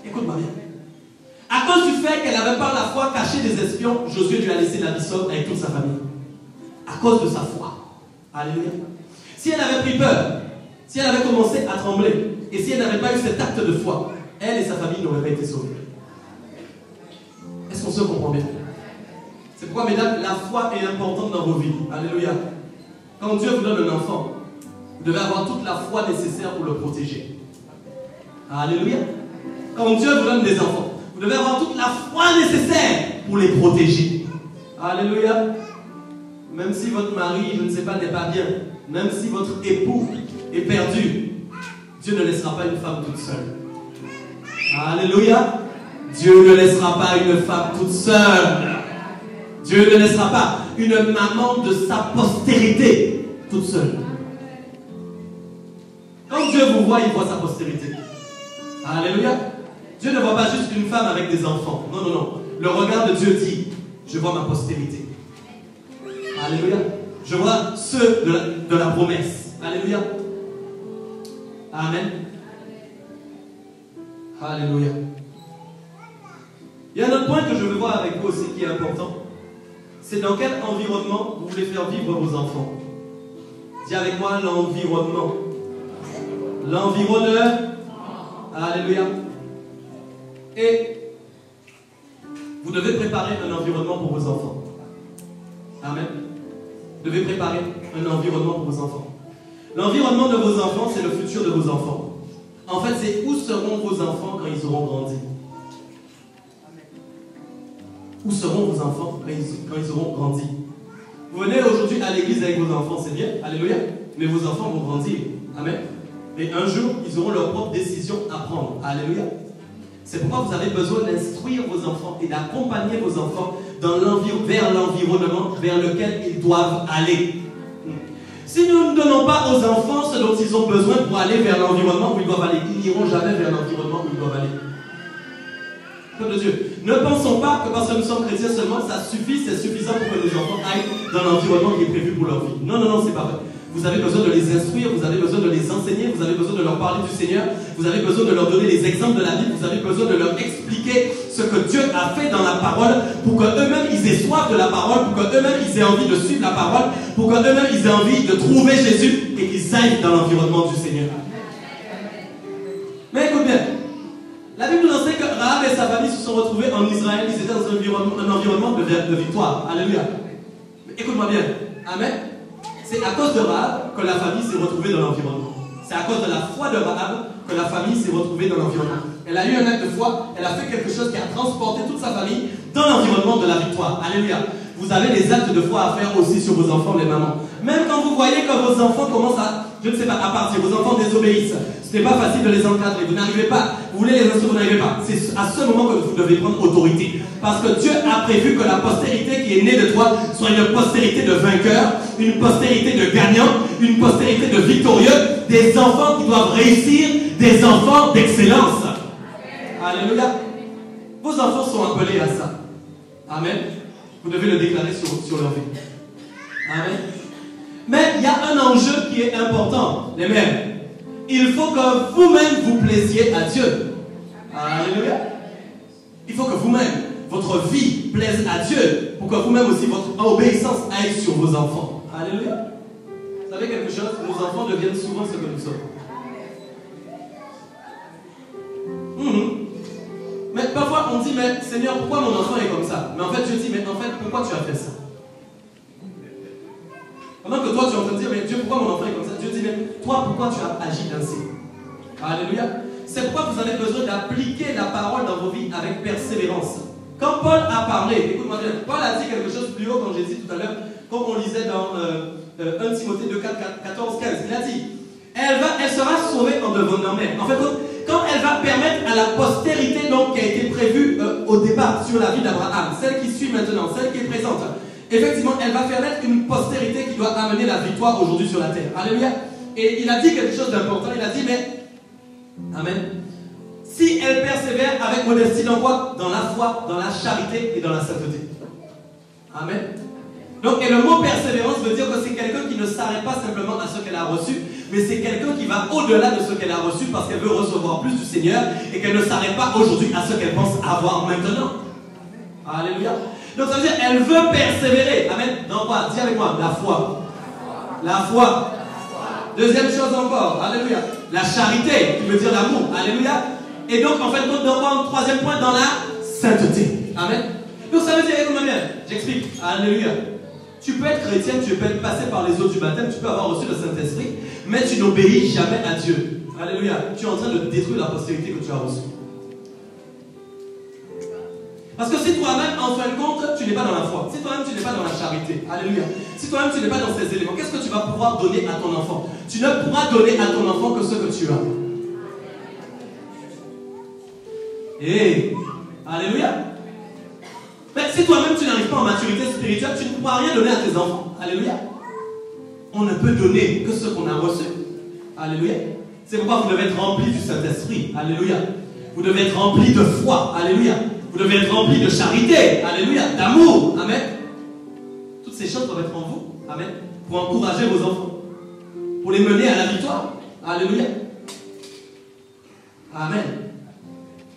Écoute-moi bien. À cause du fait qu'elle avait par la foi caché des espions, Josué lui a laissé l'Abyssal avec toute sa famille. À cause de sa foi. Alléluia. Si elle avait pris peur, si elle avait commencé à trembler, et si elle n'avait pas eu cet acte de foi, elle et sa famille n'auraient pas été sauvées. Est-ce qu'on se comprend bien? C'est pourquoi, mesdames, la foi est importante dans vos vies. Alléluia. Quand Dieu vous donne un enfant, vous devez avoir toute la foi nécessaire pour le protéger. Alléluia. Quand Dieu vous donne des enfants, vous devez avoir toute la foi nécessaire pour les protéger. Alléluia. Même si votre mari, je ne sais pas, n'est pas bien, même si votre époux est perdu, Dieu ne laissera pas une femme toute seule. Alléluia. Dieu ne laissera pas une femme toute seule. Dieu ne laissera pas une maman de sa postérité toute seule. Quand Dieu vous voit, il voit sa postérité. Alléluia. Dieu ne voit pas juste une femme avec des enfants. Non, non, non. Le regard de Dieu dit, je vois ma postérité. Alléluia. Je vois ceux de la promesse. Alléluia. Amen. Alléluia. Il y a un autre point que je veux voir avec vous aussi qui est important. C'est dans quel environnement vous voulez faire vivre vos enfants. Dis avec moi l'environnement. L'environneur. Alléluia. Et vous devez préparer un environnement pour vos enfants. Amen. Vous devez préparer un environnement pour vos enfants. L'environnement de vos enfants, c'est le futur de vos enfants. En fait, c'est où seront vos enfants quand ils auront grandi. Où seront vos enfants quand ils auront grandi? Vous venez aujourd'hui à l'église avec vos enfants, c'est bien, alléluia, mais vos enfants vont grandir, amen. Et un jour, ils auront leur propre décision à prendre, alléluia. C'est pourquoi vous avez besoin d'instruire vos enfants et d'accompagner vos enfants vers l'environnement vers lequel ils doivent aller. Si nous ne donnons pas aux enfants ce dont ils ont besoin pour aller vers l'environnement où ils doivent aller, ils n'iront jamais vers l'environnement où ils doivent aller. Que de Dieu. Ne pensons pas que parce que nous sommes chrétiens seulement, ça suffit, c'est suffisant pour que nos enfants aillent dans l'environnement qui est prévu pour leur vie. Non, non, non, c'est pas vrai. Vous avez besoin de les instruire, vous avez besoin de les enseigner, vous avez besoin de leur parler du Seigneur, vous avez besoin de leur donner les exemples de la Bible, vous avez besoin de leur expliquer ce que Dieu a fait dans la parole pour qu'eux-mêmes ils aient soif de la parole, pour qu'eux-mêmes ils aient envie de suivre la parole, pour qu'eux-mêmes ils aient envie de trouver Jésus et qu'ils aillent dans l'environnement du Seigneur. Mais écoute bien, la Bible nous enseigne que Rahab et sa famille se sont retrouvés en Israël, ils étaient dans un environnement de victoire. Alléluia. Mais écoute-moi bien. Amen. C'est à cause de Rahab que la famille s'est retrouvée dans l'environnement. C'est à cause de la foi de Rahab que la famille s'est retrouvée dans l'environnement. Elle a eu un acte de foi, elle a fait quelque chose qui a transporté toute sa famille dans l'environnement de la victoire. Alléluia. Vous avez des actes de foi à faire aussi sur vos enfants, les mamans. Même quand vous voyez que vos enfants commencent à, je ne sais pas, à partir, vos enfants désobéissent. Ce n'est pas facile de les encadrer. Vous n'arrivez pas. Vous voulez les instruire, vous n'arrivez pas. C'est à ce moment que vous devez prendre autorité. Parce que Dieu a prévu que la postérité qui est née de toi soit une postérité de vainqueurs, une postérité de gagnants, une postérité de victorieux, des enfants qui doivent réussir, des enfants d'excellence. Alléluia. Vos enfants sont appelés à ça. Amen. Vous devez le déclarer sur leur vie. Amen. Mais il y a un enjeu qui est important, les mères. Il faut que vous-même vous plaisiez à Dieu. Alléluia. Il faut que vous-même, votre vie plaise à Dieu pour que vous-même aussi, votre obéissance aille sur vos enfants. Alléluia. Vous savez quelque chose? Nos enfants deviennent souvent ce que nous sommes. Mais parfois on dit, mais Seigneur, pourquoi mon enfant est comme ça? Mais en fait, Dieu dit, mais en fait, pourquoi tu as fait ça? Pendant que toi tu es en train de dire, mais Dieu, pourquoi mon enfant est comme ça? Dieu dit, mais toi, pourquoi tu as agi ainsi? Alléluia. C'est pourquoi vous avez besoin d'appliquer la parole dans vos vies avec persévérance. Quand Paul a parlé, écoute-moi bien, Paul a dit quelque chose plus haut quand j'ai dit tout à l'heure, quand on lisait dans 1 Timothée 2, 14, 15, il a dit, elle sera sauvée en devenant mère. En fait, quand elle va permettre à la postérité donc, qui a été prévue au départ sur la vie d'Abraham, celle qui suit maintenant, celle qui est présente, effectivement, elle va faire naître une postérité qui doit amener la victoire aujourd'hui sur la terre. Alléluia. Et il a dit quelque chose d'important, il a dit, mais, amen, si elle persévère avec modestie dans quoi? Dans la foi, dans la charité et dans la sainteté. Amen. Donc, et le mot persévérance veut dire que c'est quelqu'un qui ne s'arrête pas simplement à ce qu'elle a reçu, mais c'est quelqu'un qui va au-delà de ce qu'elle a reçu parce qu'elle veut recevoir plus du Seigneur et qu'elle ne s'arrête pas aujourd'hui à ce qu'elle pense avoir maintenant. Alléluia. Donc ça veut dire qu'elle veut persévérer. Amen. Dans quoi? Dis avec moi. La foi. La foi. Deuxième chose encore. Alléluia. La charité, qui veut dire l'amour. Alléluia. Et donc en fait, troisième point, dans la sainteté. Amen. Donc ça veut dire, écoute-moi bien. J'explique. Alléluia. Tu peux être chrétien, tu peux être passé par les eaux du baptême, tu peux avoir reçu le Saint-Esprit, mais tu n'obéis jamais à Dieu. Alléluia. Tu es en train de détruire la postérité que tu as reçue. Parce que si toi-même, en fin de compte, tu n'es pas dans la foi, si toi-même tu n'es pas dans la charité, alléluia, si toi-même tu n'es pas dans ces éléments, qu'est-ce que tu vas pouvoir donner à ton enfant? Tu ne pourras donner à ton enfant que ce que tu as. Et alléluia. Mais si toi-même tu n'arrives pas en maturité spirituelle, tu ne pourras rien donner à tes enfants. Alléluia. On ne peut donner que ce qu'on a reçu. Alléluia. C'est pourquoi vous devez être rempli du Saint-Esprit. Alléluia. Vous devez être rempli de foi. Alléluia. Vous devez être rempli de charité. Alléluia. D'amour. Amen. Toutes ces choses doivent être en vous. Amen. Pour encourager vos enfants. Pour les mener à la victoire. Alléluia. Amen.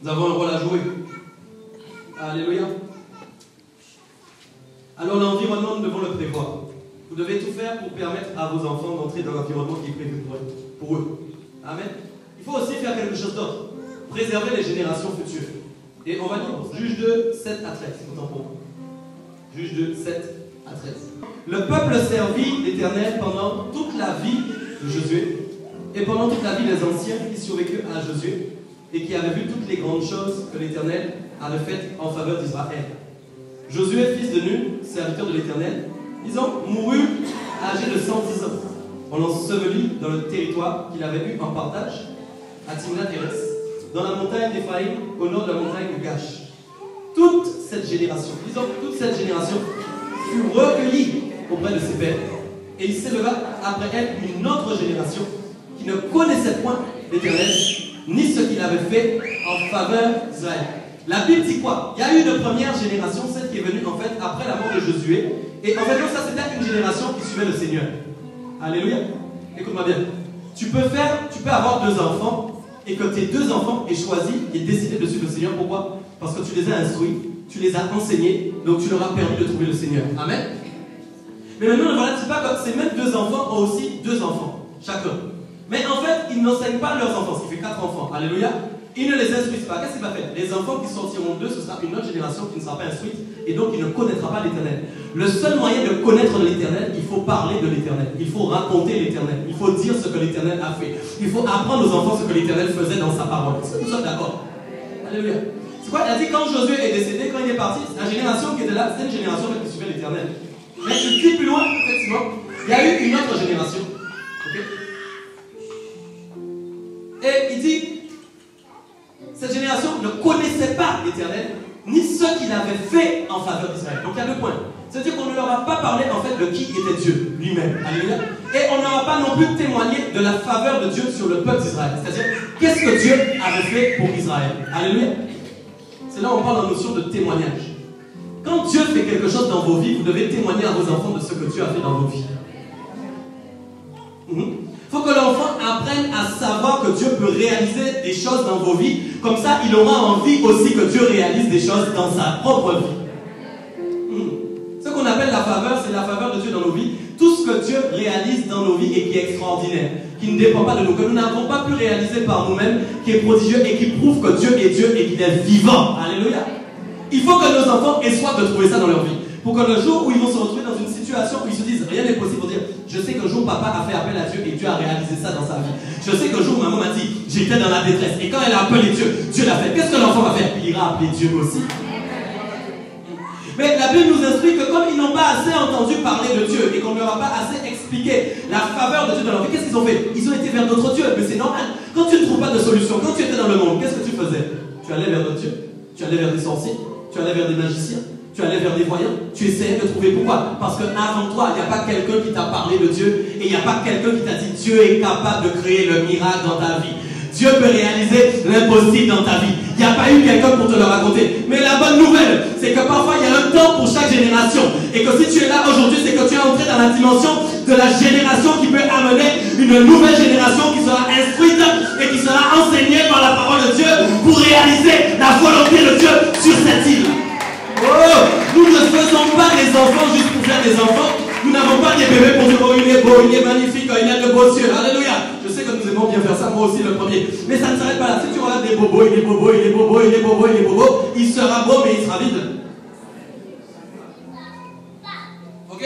Nous avons un rôle à jouer. Alléluia. Alors l'environnement, nous devons le prévoir. Vous devez tout faire pour permettre à vos enfants d'entrer dans l'environnement qui est prévu pour eux. Amen. Il faut aussi faire quelque chose d'autre. Préserver les générations futures. Et on va lire Juge 2, 7 à 13. Autant pour moi. Juge 2, 7 à 13. Le peuple servit l'Éternel pendant toute la vie de Josué et pendant toute la vie des anciens qui survécurent à Josué et qui avaient vu toutes les grandes choses que l'Éternel avait faites en faveur d'Israël. Josué, fils de Nun, serviteur de l'Éternel, disons, mourut âgé de 110 ans. On l'ensevelit dans le territoire qu'il avait eu en partage à Timnath-Héres, dans la montagne d'Éphraïm, au nord de la montagne de Gash. Toute cette génération, disons, toute cette génération fut recueillie auprès de ses pères. Et il s'éleva après elle une autre génération qui ne connaissait point l'Éternel, ni ce qu'il avait fait en faveur d'Israël. La Bible dit quoi? Il y a eu une première génération, celle qui est venue en fait après la mort de Josué. Et en fait, ça c'était une génération qui suivait le Seigneur. Alléluia. Écoute-moi bien. Tu peux avoir 2 enfants et que tes 2 enfants aient choisi et décidé de suivre le Seigneur. Pourquoi? Parce que tu les as instruits, tu les as enseignés, donc tu leur as permis de trouver le Seigneur. Amen. Mais maintenant, ne voilà pas que ces mêmes 2 enfants ont aussi 2 enfants, chacun. Mais en fait, ils n'enseignent pas leurs enfants, ce qui fait 4 enfants. Alléluia. Ils ne les instruisent pas. Qu'est-ce qu'il va faire? Les enfants qui sortiront d'eux, ce sera une autre génération qui ne sera pas instruite et donc qui ne connaîtra pas l'Éternel. Le seul moyen de connaître l'Éternel, il faut parler de l'Éternel. Il faut raconter l'Éternel. Il faut dire ce que l'Éternel a fait. Il faut apprendre aux enfants ce que l'Éternel faisait dans sa parole. Est-ce que nous sommes d'accord? Alléluia. C'est quoi? Il a dit quand Josué est décédé, quand il est parti, la génération qui était là, c'était une génération qui suivait l'Éternel. Mais il dit plus loin, effectivement, il y a eu une autre génération. Okay? Et il dit, cette génération ne connaissait pas l'Éternel, ni ce qu'il avait fait en faveur d'Israël. Donc il y a 2 points. C'est-à-dire qu'on ne leur a pas parlé en fait de qui était Dieu lui-même. Alléluia. Et on n'aura pas non plus témoigné de la faveur de Dieu sur le peuple d'Israël. C'est-à-dire, qu'est-ce que Dieu avait fait pour Israël? Alléluia. C'est là où on parle en notion de témoignage. Quand Dieu fait quelque chose dans vos vies, vous devez témoigner à vos enfants de ce que Dieu a fait dans vos vies. Il faut que l'enfant apprenne à savoir que Dieu peut réaliser des choses dans vos vies. Comme ça, il aura envie aussi que Dieu réalise des choses dans sa propre vie. Ce qu'on appelle la faveur, c'est la faveur de Dieu dans nos vies. Tout ce que Dieu réalise dans nos vies et qui est extraordinaire, qui ne dépend pas de nous, que nous n'avons pas pu réaliser par nous-mêmes, qui est prodigieux et qui prouve que Dieu est Dieu et qu'il est vivant. Alléluia. Il faut que nos enfants aient soif de trouver ça dans leur vie. Pour que le jour où ils vont se retrouver dans une situation où ils se disent rien n'est possible, pour dire je sais qu'un jour papa a fait appel à Dieu et Dieu a réalisé ça dans sa vie. Je sais qu'un jour maman m'a dit j'étais dans la détresse et quand elle a appelé Dieu, Dieu l'a fait. Qu'est-ce que l'enfant va faire? Il ira appeler Dieu aussi. Mais la Bible nous instruit que comme ils n'ont pas assez entendu parler de Dieu et qu'on ne leur a pas assez expliqué la faveur de Dieu dans leur vie, qu'est-ce qu'ils ont fait? Ils ont été vers d'autres dieux. Mais c'est normal. Quand tu ne trouves pas de solution, quand tu étais dans le monde, qu'est-ce que tu faisais? Tu allais vers d'autres dieux. Tu allais vers des sorciers. Tu allais vers des magiciens. Tu allais vers des voyants, tu essayais de trouver. Pourquoi? Parce qu'avant toi, il n'y a pas quelqu'un qui t'a parlé de Dieu et il n'y a pas quelqu'un qui t'a dit Dieu est capable de créer le miracle dans ta vie. Dieu peut réaliser l'impossible dans ta vie. Il n'y a pas eu quelqu'un pour te le raconter. Mais la bonne nouvelle, c'est que parfois il y a un temps pour chaque génération. Et que si tu es là aujourd'hui, c'est que tu es entré dans la dimension de la génération qui peut amener une nouvelle génération qui sera instruite et qui sera enseignée par la parole de Dieu pour réaliser la volonté de Dieu sur cette île. Oh, nous ne faisons pas des enfants juste pour faire des enfants. Nous n'avons pas des bébés pour dire oh il est beau, il est magnifique, il a de beaux yeux. Alléluia. Je sais que nous aimons bien faire ça, moi aussi le premier. Mais ça ne s'arrête pas là. Si tu regardes des bobos, il est bobo, il est bobo, il est bobo, il est bobo, il sera beau mais il sera vide. Ok?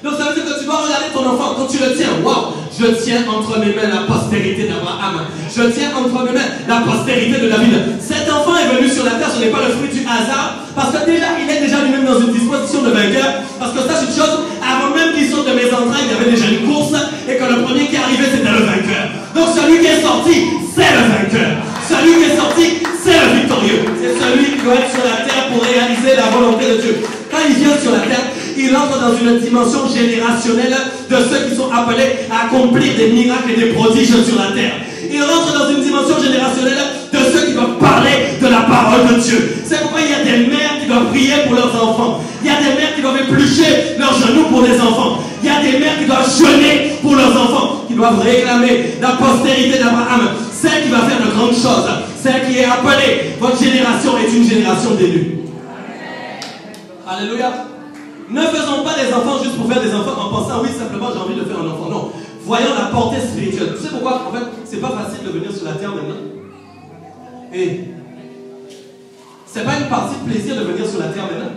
Donc ça veut dire que tu dois regarder ton enfant quand tu le tiens. Waouh! Je tiens entre mes mains la postérité d'Abraham. Je tiens entre mes mains la postérité de David. Cet enfant est venu sur la terre, ce n'est pas le fruit du hasard. Parce que déjà, il est déjà lui-même dans une disposition de vainqueur. Parce que sache une chose, avant même qu'il sorte de mes entrailles, il y avait déjà une course. Et que le premier qui arrivait, c'était le vainqueur. Donc celui qui est sorti, c'est le vainqueur. Celui qui est sorti, c'est le victorieux. C'est celui qui doit être sur la terre pour réaliser la volonté de Dieu. Quand il vient sur la terre, il entre dans une dimension générationnelle de ceux qui sont appelés à accomplir des miracles et des prodiges sur la terre. Il rentre dans une dimension générationnelle de ceux qui doivent parler de la parole de Dieu. C'est pourquoi il y a des mères qui doivent prier pour leurs enfants. Il y a des mères qui doivent éplucher leurs genoux pour des enfants. Il y a des mères qui doivent jeûner pour leurs enfants, qui doivent réclamer la postérité d'Abraham, celle qui va faire de grandes choses, celle qui est appelée. Votre génération est une génération d'élus. Alléluia. Ne faisons pas des enfants juste pour faire des enfants en pensant oui simplement j'ai envie de faire un enfant. Non. Voyons la portée spirituelle. Tu sais pourquoi? En fait, c'est pas facile de venir sur la terre maintenant. Et c'est pas une partie de plaisir de venir sur la terre maintenant.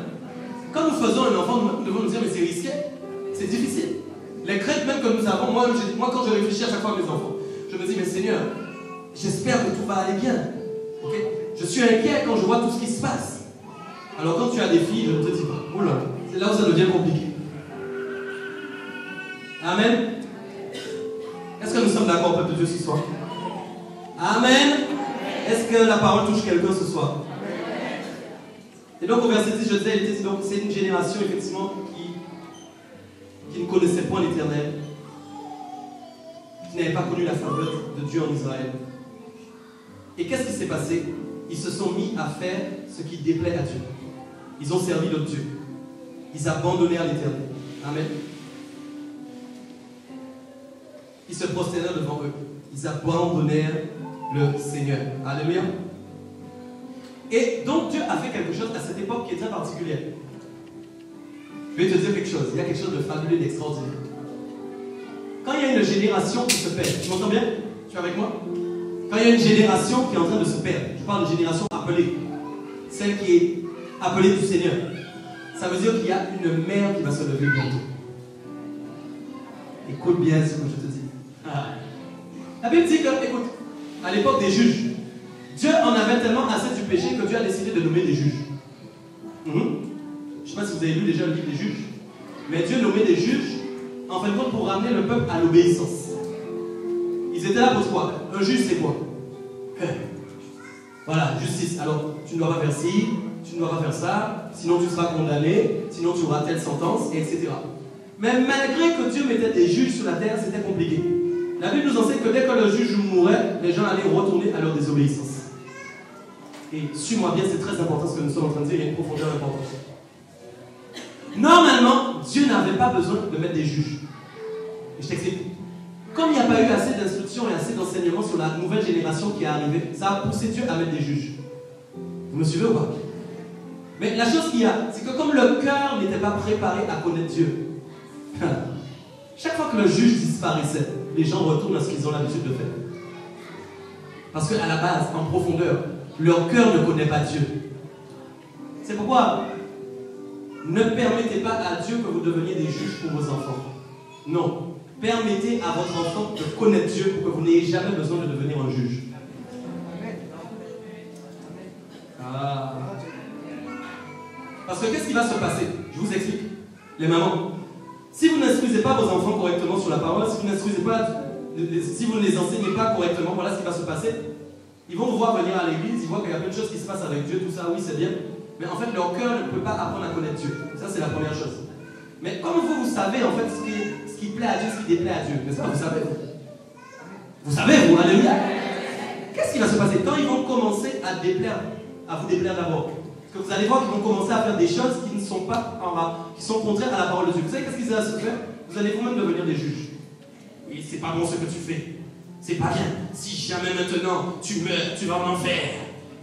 Quand nous faisons un enfant, nous devons nous dire mais c'est risqué, c'est difficile. Les craintes même que nous avons, moi quand je réfléchis à chaque fois à mes enfants, je me dis mais Seigneur, j'espère que tout va aller bien. Okay? Je suis inquiet quand je vois tout ce qui se passe. Alors quand tu as des filles, je ne te dis pas, oula, c'est là où ça devient compliqué. Amen. Est-ce que nous sommes d'accord, peuple de Dieu, ce soir? Amen. Est-ce que la parole touche quelqu'un ce soir? Et donc au verset 10, je disais, c'est une génération effectivement qui ne connaissait point l'Éternel, qui n'avait pas connu la faveur de Dieu en Israël. Et qu'est-ce qui s'est passé? ils se sont mis à faire ce qui déplaît à Dieu. Ils ont servi d'autres dieux. Ils abandonnèrent l'Éternel. Amen. Ils se prosternèrent devant eux. Ils abandonnèrent le Seigneur. Alléluia. Et donc Dieu a fait quelque chose à cette époque qui est très particulière. Je vais te dire quelque chose. Il y a quelque chose de fabuleux, d'extraordinaire. Quand il y a une génération qui se perd, tu m'entends bien? Tu es avec moi? Quand il y a une génération qui est en train de se perdre, je parle de génération appelée, celle qui est appelée du Seigneur, ça veut dire qu'il y a une mère qui va se lever bientôt. Écoute bien ce que je te dis. La Bible dit que, écoute, à l'époque des juges, Dieu en avait tellement assez du péché que Dieu a décidé de nommer des juges. Je ne sais pas si vous avez lu déjà le livre des juges, mais Dieu nommait des juges en fin de compte pour ramener le peuple à l'obéissance. Ils étaient là pour quoi? Un juge, c'est quoi? Voilà, justice. Alors, tu ne dois pas faire ci, tu ne dois pas faire ça, sinon tu seras condamné, sinon tu auras telle sentence, etc. Mais malgré que Dieu mettait des juges sur la terre, c'était compliqué. La Bible nous enseigne que dès que le juge mourait, les gens allaient retourner à leur désobéissance. Et suis-moi bien, c'est très important ce que nous sommes en train de dire, il y a une profondeur importante. Normalement, Dieu n'avait pas besoin de mettre des juges. Et je t'explique. Comme il n'y a pas eu assez d'instructions et assez d'enseignements sur la nouvelle génération qui est arrivée, ça a poussé Dieu à mettre des juges. Vous me suivez ou pas? Mais la chose qu'il y a, c'est que comme le cœur n'était pas préparé à connaître Dieu, chaque fois que le juge disparaissait, les gens retournent à ce qu'ils ont l'habitude de faire. Parce qu'à la base, en profondeur, leur cœur ne connaît pas Dieu. C'est pourquoi ne permettez pas à Dieu que vous deveniez des juges pour vos enfants. Non. Permettez à votre enfant de connaître Dieu pour que vous n'ayez jamais besoin de devenir un juge. Ah. Parce que qu'est-ce qui va se passer? Je vous explique. Les mamans, si vous n'instruisez pas vos enfants correctement sur la parole, si vous n'instruisez pas, si vous ne les enseignez pas correctement, voilà ce qui va se passer. Ils vont vous voir venir à l'église, ils voient qu'il y a plein de choses qui se passent avec Dieu, tout ça, oui c'est bien. Mais en fait leur cœur ne peut pas apprendre à connaître Dieu. Ça c'est la première chose. Mais comme vous savez en fait ce qui plaît à Dieu, ce qui déplaît à Dieu, n'est-ce pas? Vous savez. Vous savez, vous, alléluia. Qu'est-ce qui va se passer? Quand ils vont commencer à vous déplaire d'abord, parce que vous allez voir qu'ils vont commencer à faire des choses qui ne sont pas en rap, qui sont contraires à la parole de Dieu. Vous savez qu'est-ce qu'ils vont se faire? Vous allez vous-même devenir des juges. Oui, c'est pas bon ce que tu fais. C'est pas bien. Si jamais maintenant tu meurs, tu vas en enfer.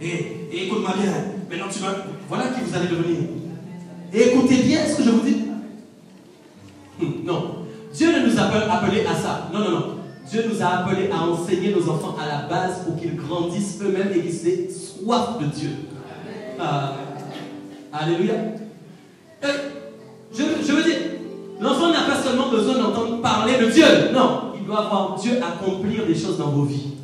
Et écoute-moi bien. Maintenant tu vas. Voilà qui vous allez devenir. Et écoutez bien ce que je vous dis. Non. Dieu ne nous a pas appelés à ça. Non, non, non. Dieu nous a appelés à enseigner nos enfants à la base pour qu'ils grandissent eux-mêmes et qu'ils aient soif de Dieu. Alléluia. Je veux dire, l'enfant n'a pas seulement besoin d'entendre parler de Dieu. Non, il doit voir Dieu accomplir des choses dans vos vies.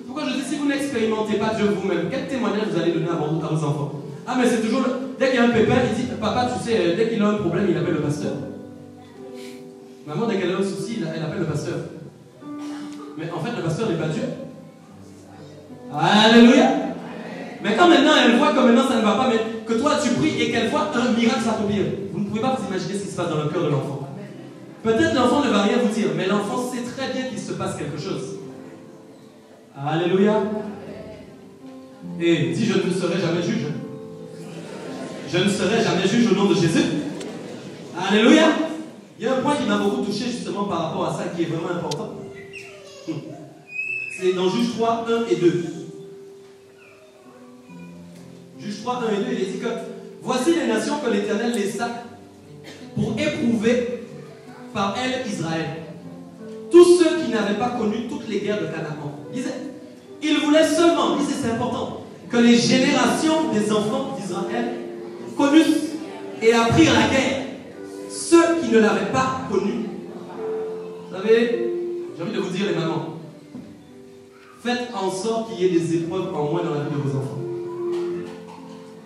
Pourquoi je dis, si vous n'expérimentez pas Dieu vous-même, quel témoignage vous allez donner à vos enfants? Ah mais c'est toujours, dès qu'il y a un pépin, il dit, papa tu sais, dès qu'il a un problème, il appelle le pasteur. Maman, dès qu'elle a un souci, elle appelle le pasteur. Mais en fait, le pasteur n'est pas Dieu. Alléluia. Mais quand maintenant elle voit que maintenant ça ne va pas, mais que toi tu pries et qu'elle voit un miracle s'accomplir, vous ne pouvez pas vous imaginer ce qui se passe dans le cœur de l'enfant. Peut-être l'enfant ne va rien vous dire, mais l'enfant sait très bien qu'il se passe quelque chose. Alléluia. Et dis, je ne serai jamais juge. Je ne serai jamais juge au nom de Jésus. Alléluia. Il y a un point qui m'a beaucoup touché justement par rapport à ça qui est vraiment important. C'est dans Juge 3, 1 et 2. Juge 3, 1 et 2, il est dit que voici les nations que l'Éternel laissa pour éprouver par elles Israël. Tous ceux qui n'avaient pas connu toutes les guerres de Canaan. Il voulait seulement, lisez, c'est important, que les générations des enfants d'Israël connussent et apprirent la guerre. Ceux qui ne l'avaient pas connue. Vous savez, j'ai envie de vous dire les mamans, faites en sorte qu'il y ait des épreuves en moins dans la vie de vos enfants.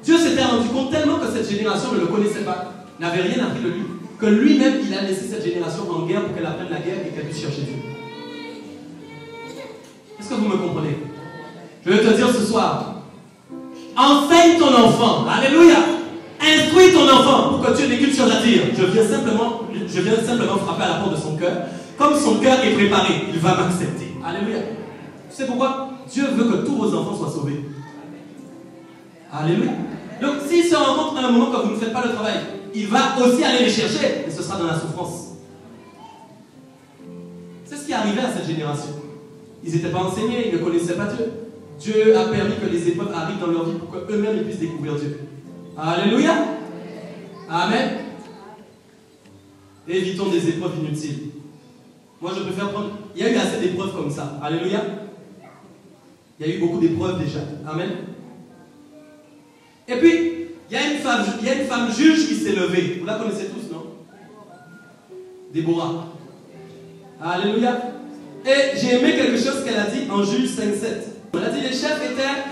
Dieu s'était rendu compte tellement que cette génération ne le connaissait pas, n'avait rien appris de lui, que lui-même il a laissé cette génération en guerre pour qu'elle apprenne la guerre et qu'elle puisse chercher Dieu. Est-ce que vous me comprenez? Je vais te dire ce soir, enseigne ton enfant, alléluia, instruis ton enfant pour que Dieu n'ait qu'une chose à dire. Je viens simplement frapper à la porte de son cœur. Comme son cœur est préparé, il va m'accepter. Alléluia. Tu sais pourquoi? Dieu veut que tous vos enfants soient sauvés. Alléluia. Donc s'il se rend compte à un moment que vous ne faites pas le travail, il va aussi aller les chercher, et ce sera dans la souffrance. C'est ce qui arrivait à cette génération. Ils n'étaient pas enseignés, ils ne connaissaient pas Dieu. Dieu a permis que les épreuves arrivent dans leur vie pour qu'eux-mêmes puissent découvrir Dieu. Alléluia. Amen. Évitons des épreuves inutiles. Moi, je préfère prendre... Il y a eu assez d'épreuves comme ça. Alléluia. Il y a eu beaucoup d'épreuves déjà. Amen. Et puis, il y a une femme juge qui s'est levée. Vous la connaissez tous, non? Déborah. Alléluia. Et j'ai aimé quelque chose qu'elle a dit en Juge 5:7. Elle a dit, les chefs étaient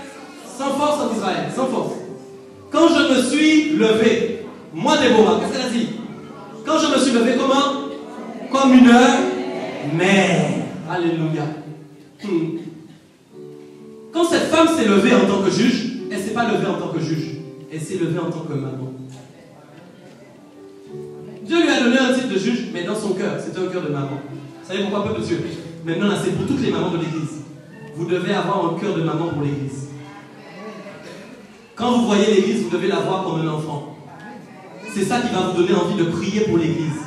sans force en Israël. Sans force. Quand je me suis levé, moi Déborah, qu'est-ce qu'elle a dit? Quand je me suis levé, comment? Comme une mère. Alléluia. Quand cette femme s'est levée en tant que juge, elle ne s'est pas levée en tant que juge. Elle s'est levée en tant que maman. Dieu lui a donné un titre de juge, mais dans son cœur, c'était un cœur de maman. Vous savez pourquoi, peuple de Dieu? Maintenant, là, c'est pour toutes les mamans de l'église. Vous devez avoir un cœur de maman pour l'église. Quand vous voyez l'église, vous devez la voir comme un enfant. C'est ça qui va vous donner envie de prier pour l'église.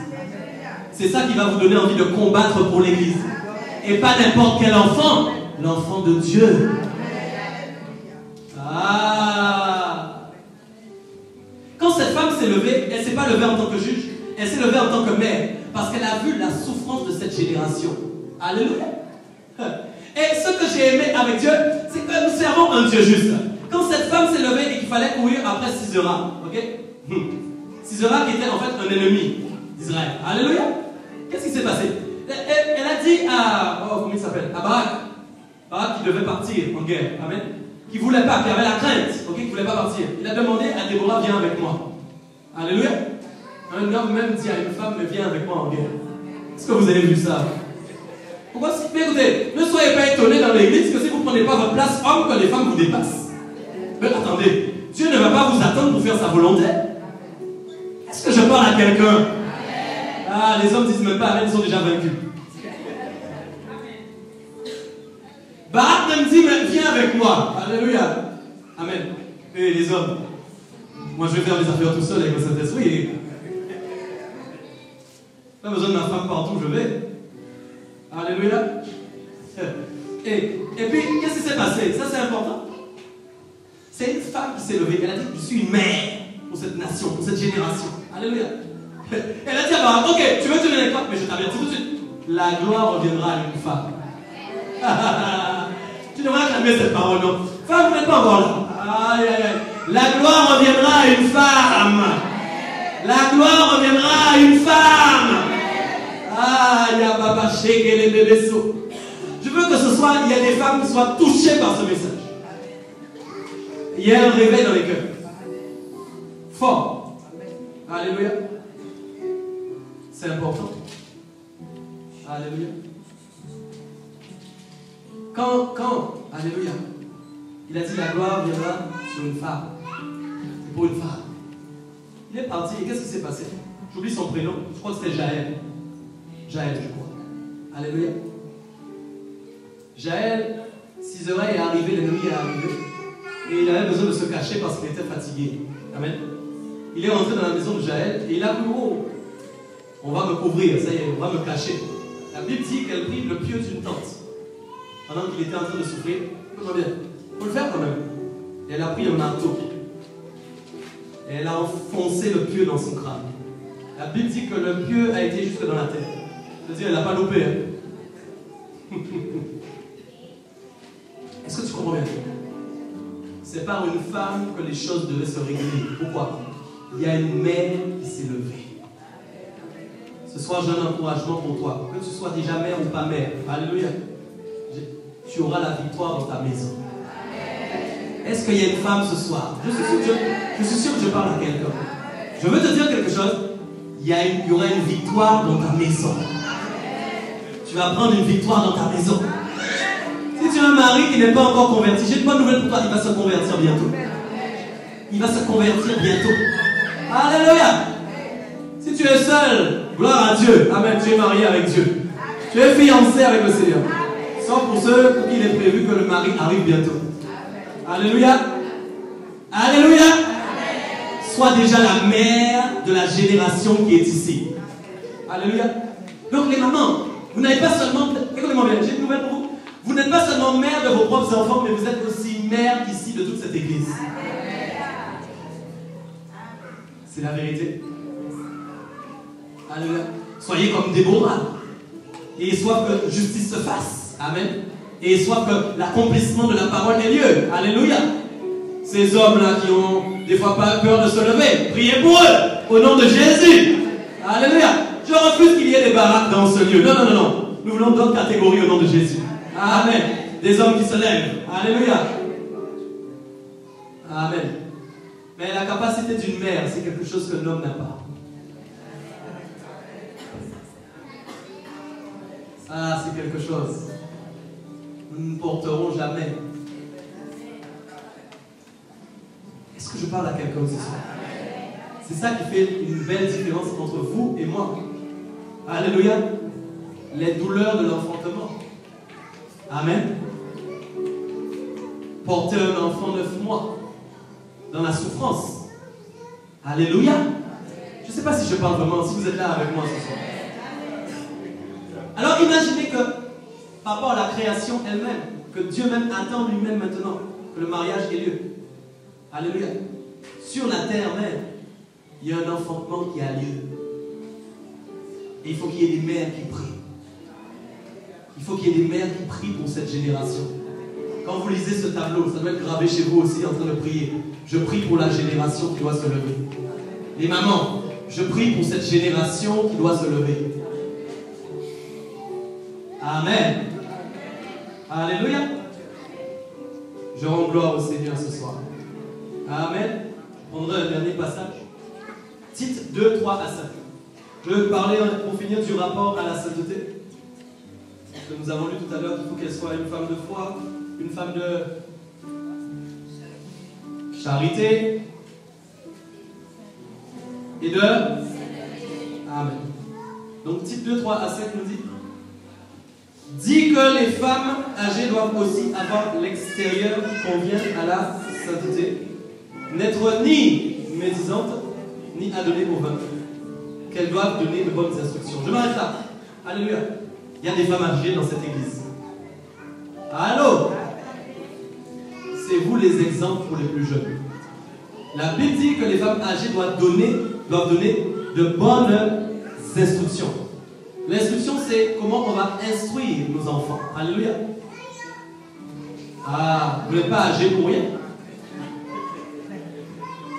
C'est ça qui va vous donner envie de combattre pour l'église. Et pas n'importe quel enfant, l'enfant de Dieu. Ah! Quand cette femme s'est levée, elle ne s'est pas levée en tant que juge, elle s'est levée en tant que mère, parce qu'elle a vu la souffrance de cette génération. Alléluia! Et ce que j'ai aimé avec Dieu, c'est que nous servons un Dieu juste. Quand cette femme s'est levée et qu'il fallait courir après Sisera, ok? Sisera qui était en fait un ennemi d'Israël. Alléluia! Qu'est-ce qui s'est passé? Elle a dit à... Oh, comment il s'appelle? À Barak. Barak qui devait partir en guerre. Amen. Qui ne voulait pas, qui avait la crainte, ok, qui ne voulait pas partir. Il a demandé à Déborah, viens avec moi. Alléluia. Un homme même dit à une femme, mais viens avec moi en guerre. Est-ce que vous avez vu ça? Pourquoi si... Mais écoutez, ne soyez pas étonnés dans l'église que si vous ne prenez pas votre place homme, que les femmes vous dépassent. Mais attendez, Dieu ne va pas vous attendre pour faire sa volonté. Est-ce que je parle à quelqu'un? Ah, les hommes disent même pas, amen, ils sont déjà vaincus. Barak me dit, mais viens avec moi. Alléluia. Amen. Et les hommes, moi je vais faire les affaires tout seul avec le Saint-Esprit. Pas besoin de ma femme partout où je vais. Alléluia. Et puis, qu'est-ce qui s'est passé? Ça, c'est important. C'est une femme qui s'est levée. Elle a dit, je suis une mère pour cette nation, pour cette génération. Alléluia. Elle a dit à Barak, ok, tu veux te donner quoi? Mais je t'avertis tout de suite. La gloire reviendra à une femme. Tu devrais acclamer cette parole, non? Femme, vous n'êtes pas encore là. Aïe, aïe, aïe. La gloire reviendra à une femme. La gloire reviendra à une femme. Aïe, baba, shake les bébés sauts. Je veux que ce soir, il y ait des femmes qui soient touchées par ce message. Il y a un réveil dans les cœurs. Fort. Alléluia. C'est important. Alléluia. Alléluia, il a dit la gloire viendra sur une femme. C'est pour une femme. Il est parti et qu'est-ce qui s'est passé? J'oublie son prénom, je crois que c'était Jaël. Jaël, je crois. Alléluia. Jaël, Sisera est arrivé, l'ennemi est arrivé. Et il avait besoin de se cacher parce qu'il était fatigué. Amen. Il est rentré dans la maison de Jaël et il a cru, oh, on va me couvrir, ça y est, on va me cacher. La Bible dit qu'elle prit le pieu d'une tente. Pendant qu'il était en train de souffrir, il faut le faire quand même. Et elle a pris un marteau. Et elle a enfoncé le pieu dans son crâne. La Bible dit que le pieu a été jusque dans la tête. C'est-à-dire, elle n'a pas loupé. Hein? Est-ce que tu comprends bien? C'est par une femme que les choses devaient se régler. Pourquoi? Il y a une mère qui s'est levée. Ce soir, j'ai un encouragement pour toi. Que tu sois déjà mère ou pas mère. Alléluia. Tu auras la victoire dans ta maison. Est-ce qu'il y a une femme ce soir? Je suis sûr que je parle à quelqu'un. Je veux te dire quelque chose. Il y aura une victoire dans ta maison. Tu vas prendre une victoire dans ta maison. Si tu as un mari qui n'est pas encore converti, j'ai une bonne nouvelle pour toi. Il va se convertir bientôt. Il va se convertir bientôt. Alléluia. Si tu es seul, gloire à Dieu. Amen. Tu es marié avec Dieu. Tu es fiancé avec le Seigneur. Sauf pour ceux pour qui il est prévu que le mari arrive bientôt. Alléluia. Alléluia. Sois déjà la mère de la génération qui est ici. Alléluia. Donc les mamans, vous n'avez pas seulement... Écoutez-moi bien, j'ai une nouvelle pour vous. Vous n'êtes pas seulement mère de vos propres enfants, mais vous êtes aussi mère ici de toute cette église. C'est la vérité. Alléluia. Soyez comme Déborah. Et soif que justice se fasse. Amen. Et soif que l'accomplissement de la parole ait lieu. Alléluia. Ces hommes-là qui ont des fois pas peur de se lever, priez pour eux, au nom de Jésus. Alléluia. Je refuse qu'il y ait des baraques dans ce lieu. Non, non, non, non. Nous voulons d'autres catégories au nom de Jésus. Amen. Des hommes qui se lèvent. Alléluia. Amen. Mais la capacité d'une mère, c'est quelque chose que l'homme n'a pas. Ah, c'est quelque chose. Nous ne porterons jamais. Est-ce que je parle à quelqu'un ce soir? C'est ça qui fait une belle différence entre vous et moi. Alléluia. Les douleurs de l'enfantement. Amen. Porter un enfant 9 mois dans la souffrance. Alléluia. Je ne sais pas si je parle vraiment, si vous êtes là avec moi ce soir. Alors imaginez que, par rapport à la création elle-même, que Dieu même attend lui-même maintenant que le mariage ait lieu. Alléluia. Sur la terre même, il y a un enfantement qui a lieu. Et il faut qu'il y ait des mères qui prient. Il faut qu'il y ait des mères qui prient pour cette génération. Quand vous lisez ce tableau, ça doit être gravé chez vous aussi en train de prier. Je prie pour la génération qui doit se lever. Les mamans, je prie pour cette génération qui doit se lever. Amen. Alléluia. Je rends gloire au Seigneur ce soir. Amen. Je prendrai un dernier passage. Tite 2, 3 à 5. Je vais parler pour finir du rapport à la sainteté. Que nous avons lu tout à l'heure qu'il faut qu'elle soit une femme de foi, une femme de charité et de Amen. Donc Tite 2, 3 à 5 nous dit que les femmes âgées doivent aussi avoir l'extérieur qui convient à la sainteté, n'être ni médisantes, ni adonnées au vin, qu'elles doivent donner de bonnes instructions. Je m'arrête là. Alléluia. Il y a des femmes âgées dans cette église. Allô? C'est vous les exemples pour les plus jeunes. La Bible dit que les femmes âgées doivent donner de bonnes instructions. L'instruction, c'est comment on va instruire nos enfants. Alléluia. Ah, vous n'êtes pas âgé pour rien.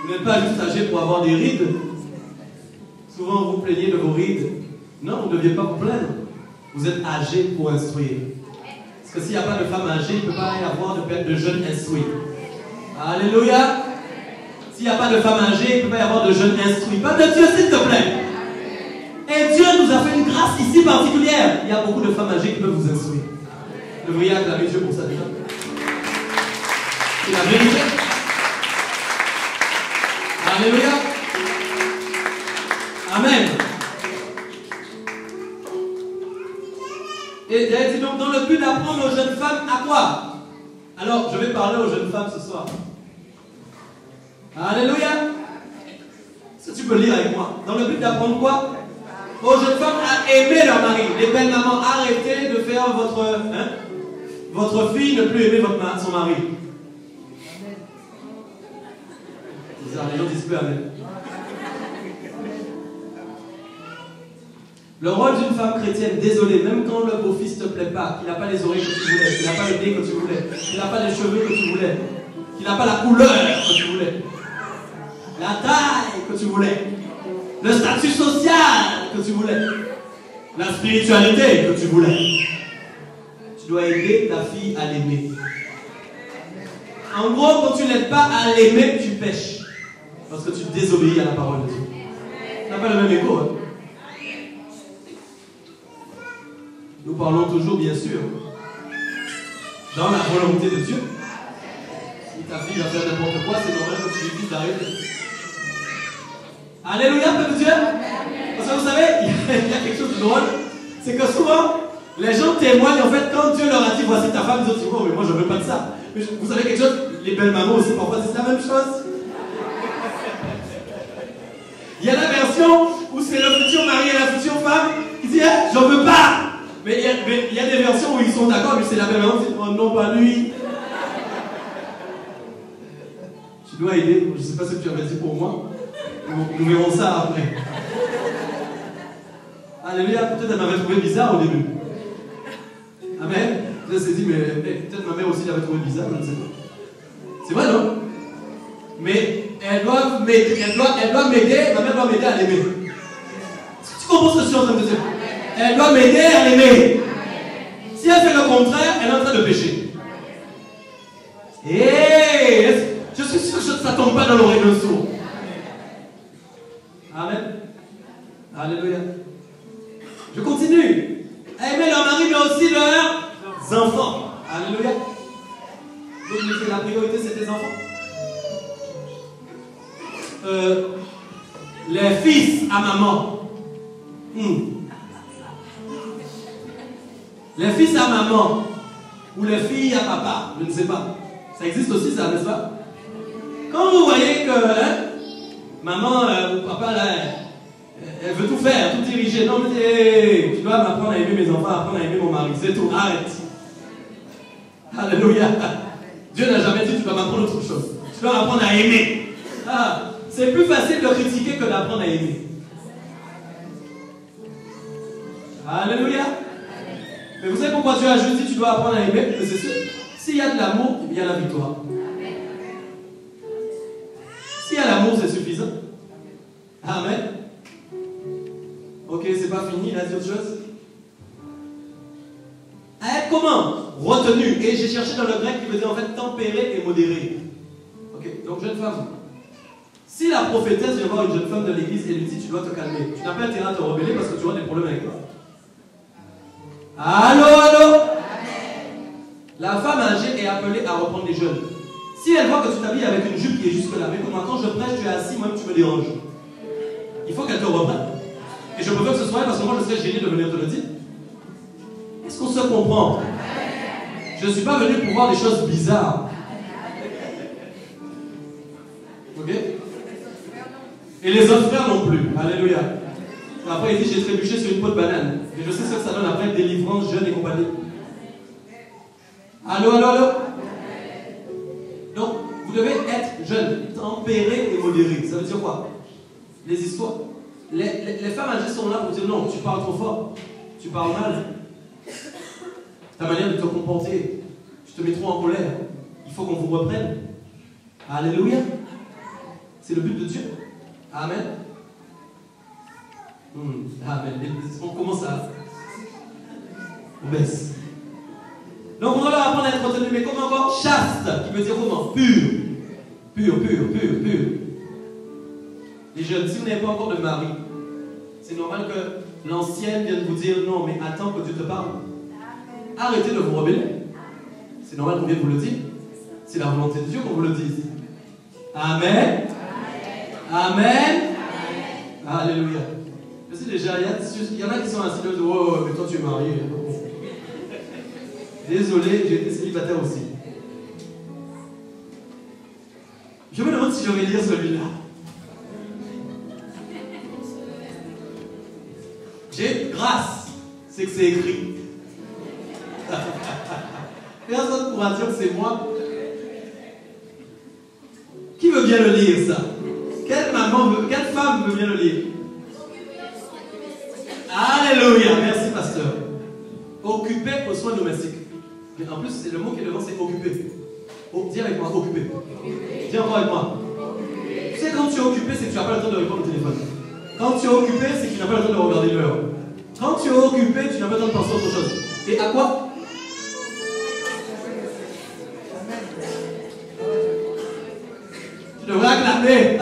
Vous n'êtes pas juste âgé pour avoir des rides. Souvent, vous plaignez de vos rides. Non, vous ne deviez pas vous plaindre. Vous êtes âgé pour instruire. Parce que s'il n'y a pas de femme âgée, il ne peut pas y avoir de jeunes instruits. Alléluia. S'il n'y a pas de femme âgée, il ne peut pas y avoir de jeunes instruits. Peuple de Dieu, s'il te plaît. Et Dieu nous a fait une grâce ici particulière. Il y a beaucoup de femmes âgées qui peuvent vous instruire. Vous devriez acclamer Dieu pour ça déjà. C'est la vérité. Alléluia. Amen. Et il dit donc dans le but d'apprendre aux jeunes femmes à quoi? Alors, je vais parler aux jeunes femmes ce soir. Alléluia. Si tu peux lire avec moi. Dans le but d'apprendre quoi? Aux jeunes femmes à aimer leur mari. Les belles mamans, arrêtez de faire votre fille ne plus aimer son mari. Les gens disent plus amen. Le rôle d'une femme chrétienne, désolé, même quand le beau-fils ne te plaît pas, qu'il n'a pas les oreilles que tu voulais, qu'il n'a pas le nez que tu voulais, qu'il n'a pas les cheveux que tu voulais, qu'il n'a pas la couleur que tu voulais, la taille que tu voulais, le statut social que tu voulais, la spiritualité que tu voulais. Tu dois aider ta fille à l'aimer. En gros, quand tu n'aides pas à l'aimer, tu pêches. Parce que tu désobéis à la parole de Dieu. Tu n'as pas le même écho. Hein? Nous parlons toujours, bien sûr, dans la volonté de Dieu. Si ta fille va faire n'importe quoi, c'est normal que tu lui dises d'arrêter. Alléluia, peuple de Dieu. Parce que vous savez, il y a quelque chose de drôle. C'est que souvent, Les gens témoignent en fait quand Dieu leur a dit voici ta femme, ils ont dit oh mais moi je veux pas de ça. Mais vous savez quelque chose, les belles mamans aussi parfois c'est la même chose. Il y a la version où c'est le futur mari et la future femme qui dit eh, j'en veux pas. Mais il y a des versions où ils sont d'accord, mais c'est la belle maman qui dit oh non pas lui. Tu dois aider, je ne sais pas ce que tu avais dit pour moi. Nous verrons ça après. Alléluia, peut-être elle m'avait trouvé bizarre au début. Amen. Elle s'est dit, mais peut-être ma mère aussi l'avait trouvé bizarre, je ne sais pas. C'est vrai, non? Mais elle doit m'aider, ma mère doit m'aider à l'aimer. Est-ce que tu comprends ce que je suis en train de te dire? Elle doit m'aider à l'aimer. Si elle fait le contraire, elle est en train de pécher. Et je suis sûr que ça ne tombe pas dans l'oreille d'un sourd. Amen. Alléluia. Je continue. À aimer leur mari, mais aussi leurs enfants. Alléluia. Donc, la priorité, c'est tes enfants. Les fils à maman. Les fils à maman. Ou les filles à papa. Je ne sais pas. Ça existe aussi, ça, n'est-ce pas? Quand vous voyez que maman ou papa, là, elle veut tout faire, tout diriger. Non, mais hey, tu dois m'apprendre à aimer mes enfants, apprendre à aimer mon mari. C'est tout, arrête. Alléluia. Dieu n'a jamais dit tu dois m'apprendre autre chose. Tu dois m'apprendre à aimer. Ah, c'est plus facile de critiquer que d'apprendre à aimer. Alléluia. Mais vous savez pourquoi Dieu a juste dit tu dois apprendre à aimer? C'est sûr. S'il y a de l'amour, il y a la victoire. S'il y a l'amour, c'est suffisant. Amen. Ok, c'est pas fini, là, c'est autre chose. À être comment? Retenu. Et j'ai cherché dans le grec qui veut dire en fait tempéré et modéré. Ok, donc jeune femme. Si la prophétesse vient voir une jeune femme de l'église et lui dit tu dois te calmer, tu n'as pas intérêt à te rebeller parce que tu auras des problèmes avec toi. Allô, allô? La femme âgée est appelée à reprendre les jeunes. Si elle voit que tu t'habilles avec une jupe qui est jusque là, mais comme moi, quand je prêche, tu es assis, moi tu me déranges. Il faut qu'elle te reprenne. Et je préfère que ce soit elle parce que moi je serais gêné de venir te le dire. Est-ce qu'on se comprend? Je ne suis pas venu pour voir des choses bizarres. Ok? Et les autres frères non plus. Alléluia. Après il dit j'ai trébuché sur une peau de banane. Et je sais ce que ça donne après délivrance, jeûne et compagnie. Allô, allô, allô? Donc, vous devez être jeune, tempéré et modéré. Ça veut dire quoi? Les histoires. Les femmes âgées sont là pour dire non, tu parles trop fort, tu parles mal. Ta manière de te comporter, tu te mets trop en colère. Il faut qu'on vous reprenne. Alléluia. C'est le but de Dieu. Amen. Amen. On commence à... On baisse. Donc on doit leur apprendre à être retenu, mais comment encore? Chaste, qui veut dire comment? Pur. Pur. Les jeunes, si vous n'avez pas encore de mari, c'est normal que l'ancienne vienne vous dire non, mais attends que Dieu te parle. Arrêtez de vous rebeller. C'est normal qu'on vienne vous le dire. C'est la volonté de Dieu qu'on vous le dise. Amen. Amen. Alléluia. Je sais déjà, il y en a qui sont assis là, oh, mais toi tu es marié. Désolé, j'ai été célibataire aussi. Je me demande si je vais lire celui-là. J'ai grâce, c'est que c'est écrit. Personne ne pourra dire que c'est moi. Qui veut bien le lire, ça? Quelle femme veut bien le lire? Alléluia, merci pasteur. Occupé aux soins domestiques. Mais en plus, c'est le mot qui est devant, c'est occupé. Dis avec moi, occupé. Dis encore avec moi. Tu sais, quand tu es occupé, c'est que tu n'as pas le temps de répondre au téléphone. Quand tu es occupé, c'est que tu n'as pas le temps de regarder l'heure. Quand tu es occupé, tu n'as pas le temps de penser à autre chose. Et à quoi? Tu devrais acclamer.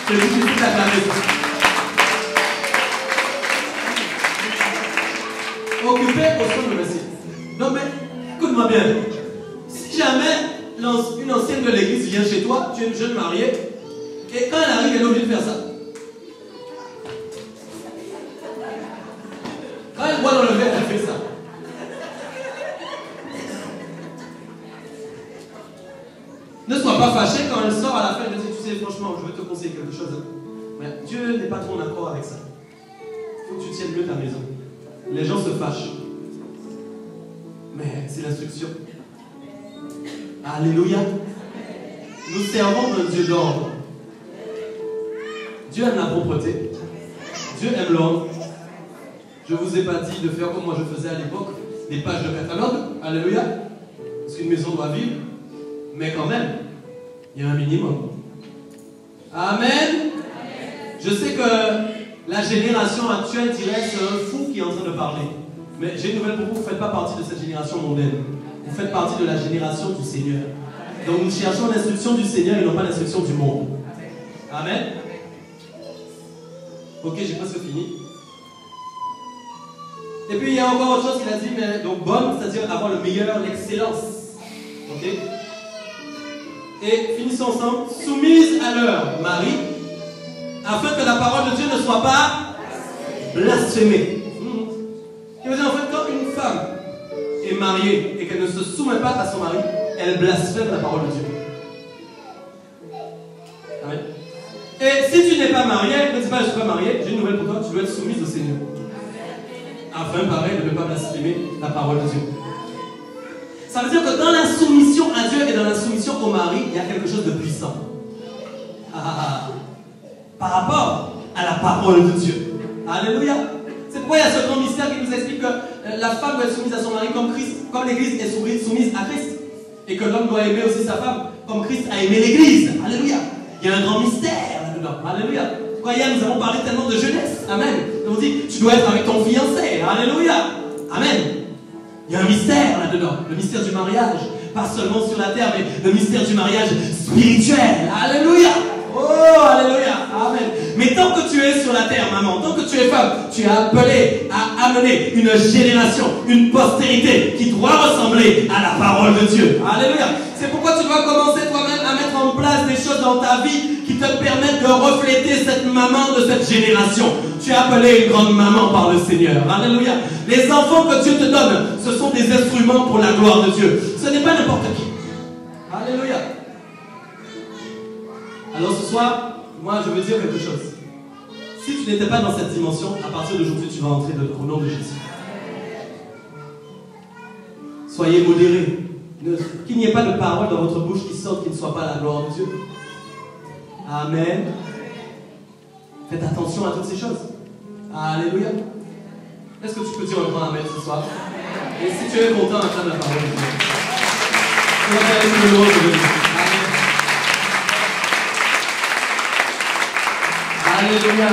C'est difficile d'acclamer. Occupé au soin domestique. Non mais, écoute-moi bien. Si jamais une ancienne de l'église vient chez toi, tu es une jeune mariée, et quand elle arrive, elle est obligée de faire ça. pas fâchée quand elle sort à la fin. Elle me dit, tu sais, franchement, je veux te conseiller quelque chose. Mais Dieu n'est pas trop en accord avec ça. Il faut que tu tiennes mieux ta maison. Les gens se fâchent. Mais c'est l'instruction. Alléluia. Nous servons un Dieu d'ordre. Dieu aime la propreté. Dieu aime l'ordre. Je ne vous ai pas dit de faire comme moi je faisais à l'époque, des pages de catalogue. Alléluia. Parce qu'une maison doit vivre. Mais quand même, il y a un minimum. Amen. Je sais que la génération actuelle dirait c'est un fou qui est en train de parler. Mais j'ai une nouvelle pour vous, vous ne faites pas partie de cette génération mondaine. Vous faites partie de la génération du Seigneur. Donc nous cherchons l'instruction du Seigneur et non pas l'instruction du monde. Amen. Ok, j'ai presque fini. Et puis il y a encore autre chose qu'il a dit, mais donc bonne, c'est-à-dire avoir le meilleur, l'excellence. Ok. Et finissons ensemble. Soumise à leur mari, afin que la parole de Dieu ne soit pas blasphémée. Ce qui veut dire en fait, quand une femme est mariée et qu'elle ne se soumet pas à son mari, elle blasphème la parole de Dieu. Amen. Et si tu n'es pas marié, ne dis pas je ne suis pas marié, j'ai une nouvelle pour toi, tu dois être soumise au Seigneur. Afin, pareil, de ne pas blasphémer la parole de Dieu. Ça veut dire que dans la soumission à Dieu et dans la soumission au mari, il y a quelque chose de puissant. Par rapport à la parole de Dieu. Alléluia. C'est pourquoi il y a ce grand mystère qui nous explique que la femme doit être soumise à son mari comme Christ, comme l'Église est soumise à Christ. Et que l'homme doit aimer aussi sa femme comme Christ a aimé l'Église. Alléluia. Il y a un grand mystère là-dedans. Alléluia. Pourquoi hier nous avons parlé tellement de jeunesse. Amen. On dit, tu dois être avec ton fiancé. Alléluia. Amen. Il y a un mystère là-dedans. Le mystère du mariage. Pas seulement sur la terre, mais le mystère du mariage spirituel. Alléluia. Oh, alléluia. Amen. Mais tant que tu es sur la terre, maman, tant que tu es femme, tu es appelé à amener une génération, une postérité qui doit ressembler à la parole de Dieu. Alléluia. C'est pourquoi tu dois commencer toi-même à mettre en place des choses dans ta vie qui te permettent de refléter cette maman de cette génération. Tu es appelé une grande maman par le Seigneur. Alléluia. Les enfants que Dieu te donne, ce sont des instruments pour la gloire de Dieu. Ce n'est pas n'importe qui. Alléluia. Alors ce soir, moi je veux dire quelque chose. Si tu n'étais pas dans cette dimension, à partir d'aujourd'hui tu vas entrer au nom de Jésus. Soyez modérés. Qu'il n'y ait pas de parole dans votre bouche qui sorte qui ne soit pas la gloire de Dieu. Amen. Faites attention à toutes ces choses. Alléluia. Est-ce que tu peux dire un grand amen ce soir? Et si tu es content, acclame la parole de Dieu. On va faire le louange de Dieu. Alléluia.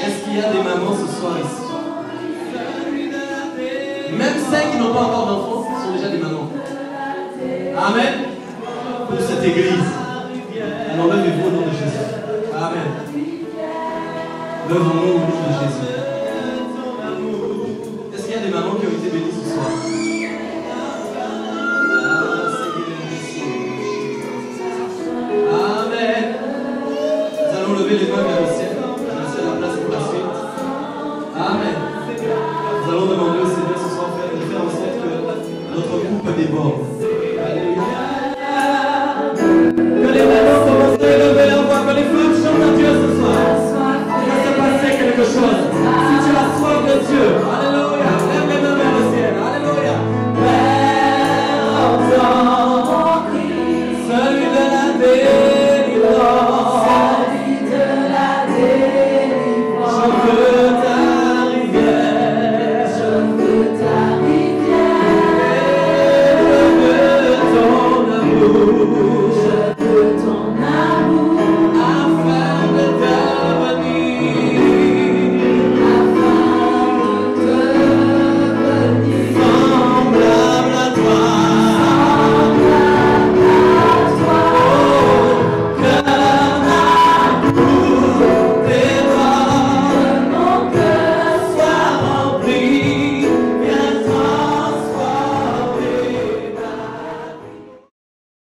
Est-ce qu'il y a des mamans ce soir ici? Même celles qui n'ont pas encore d'enfants sont déjà des mamans. Amen. Pour cette église. Alors levez-vous au nom de Jésus. Amen. Levons-nous au nom de Jésus. Est-ce qu'il y a des mamans qui ont été bénies ce soir? Amen. Nous allons lever les mains vers le ciel. Laissez la place pour la suite. Amen. Nous allons demander au Seigneur ce soir de faire en sorte que notre couple déborde.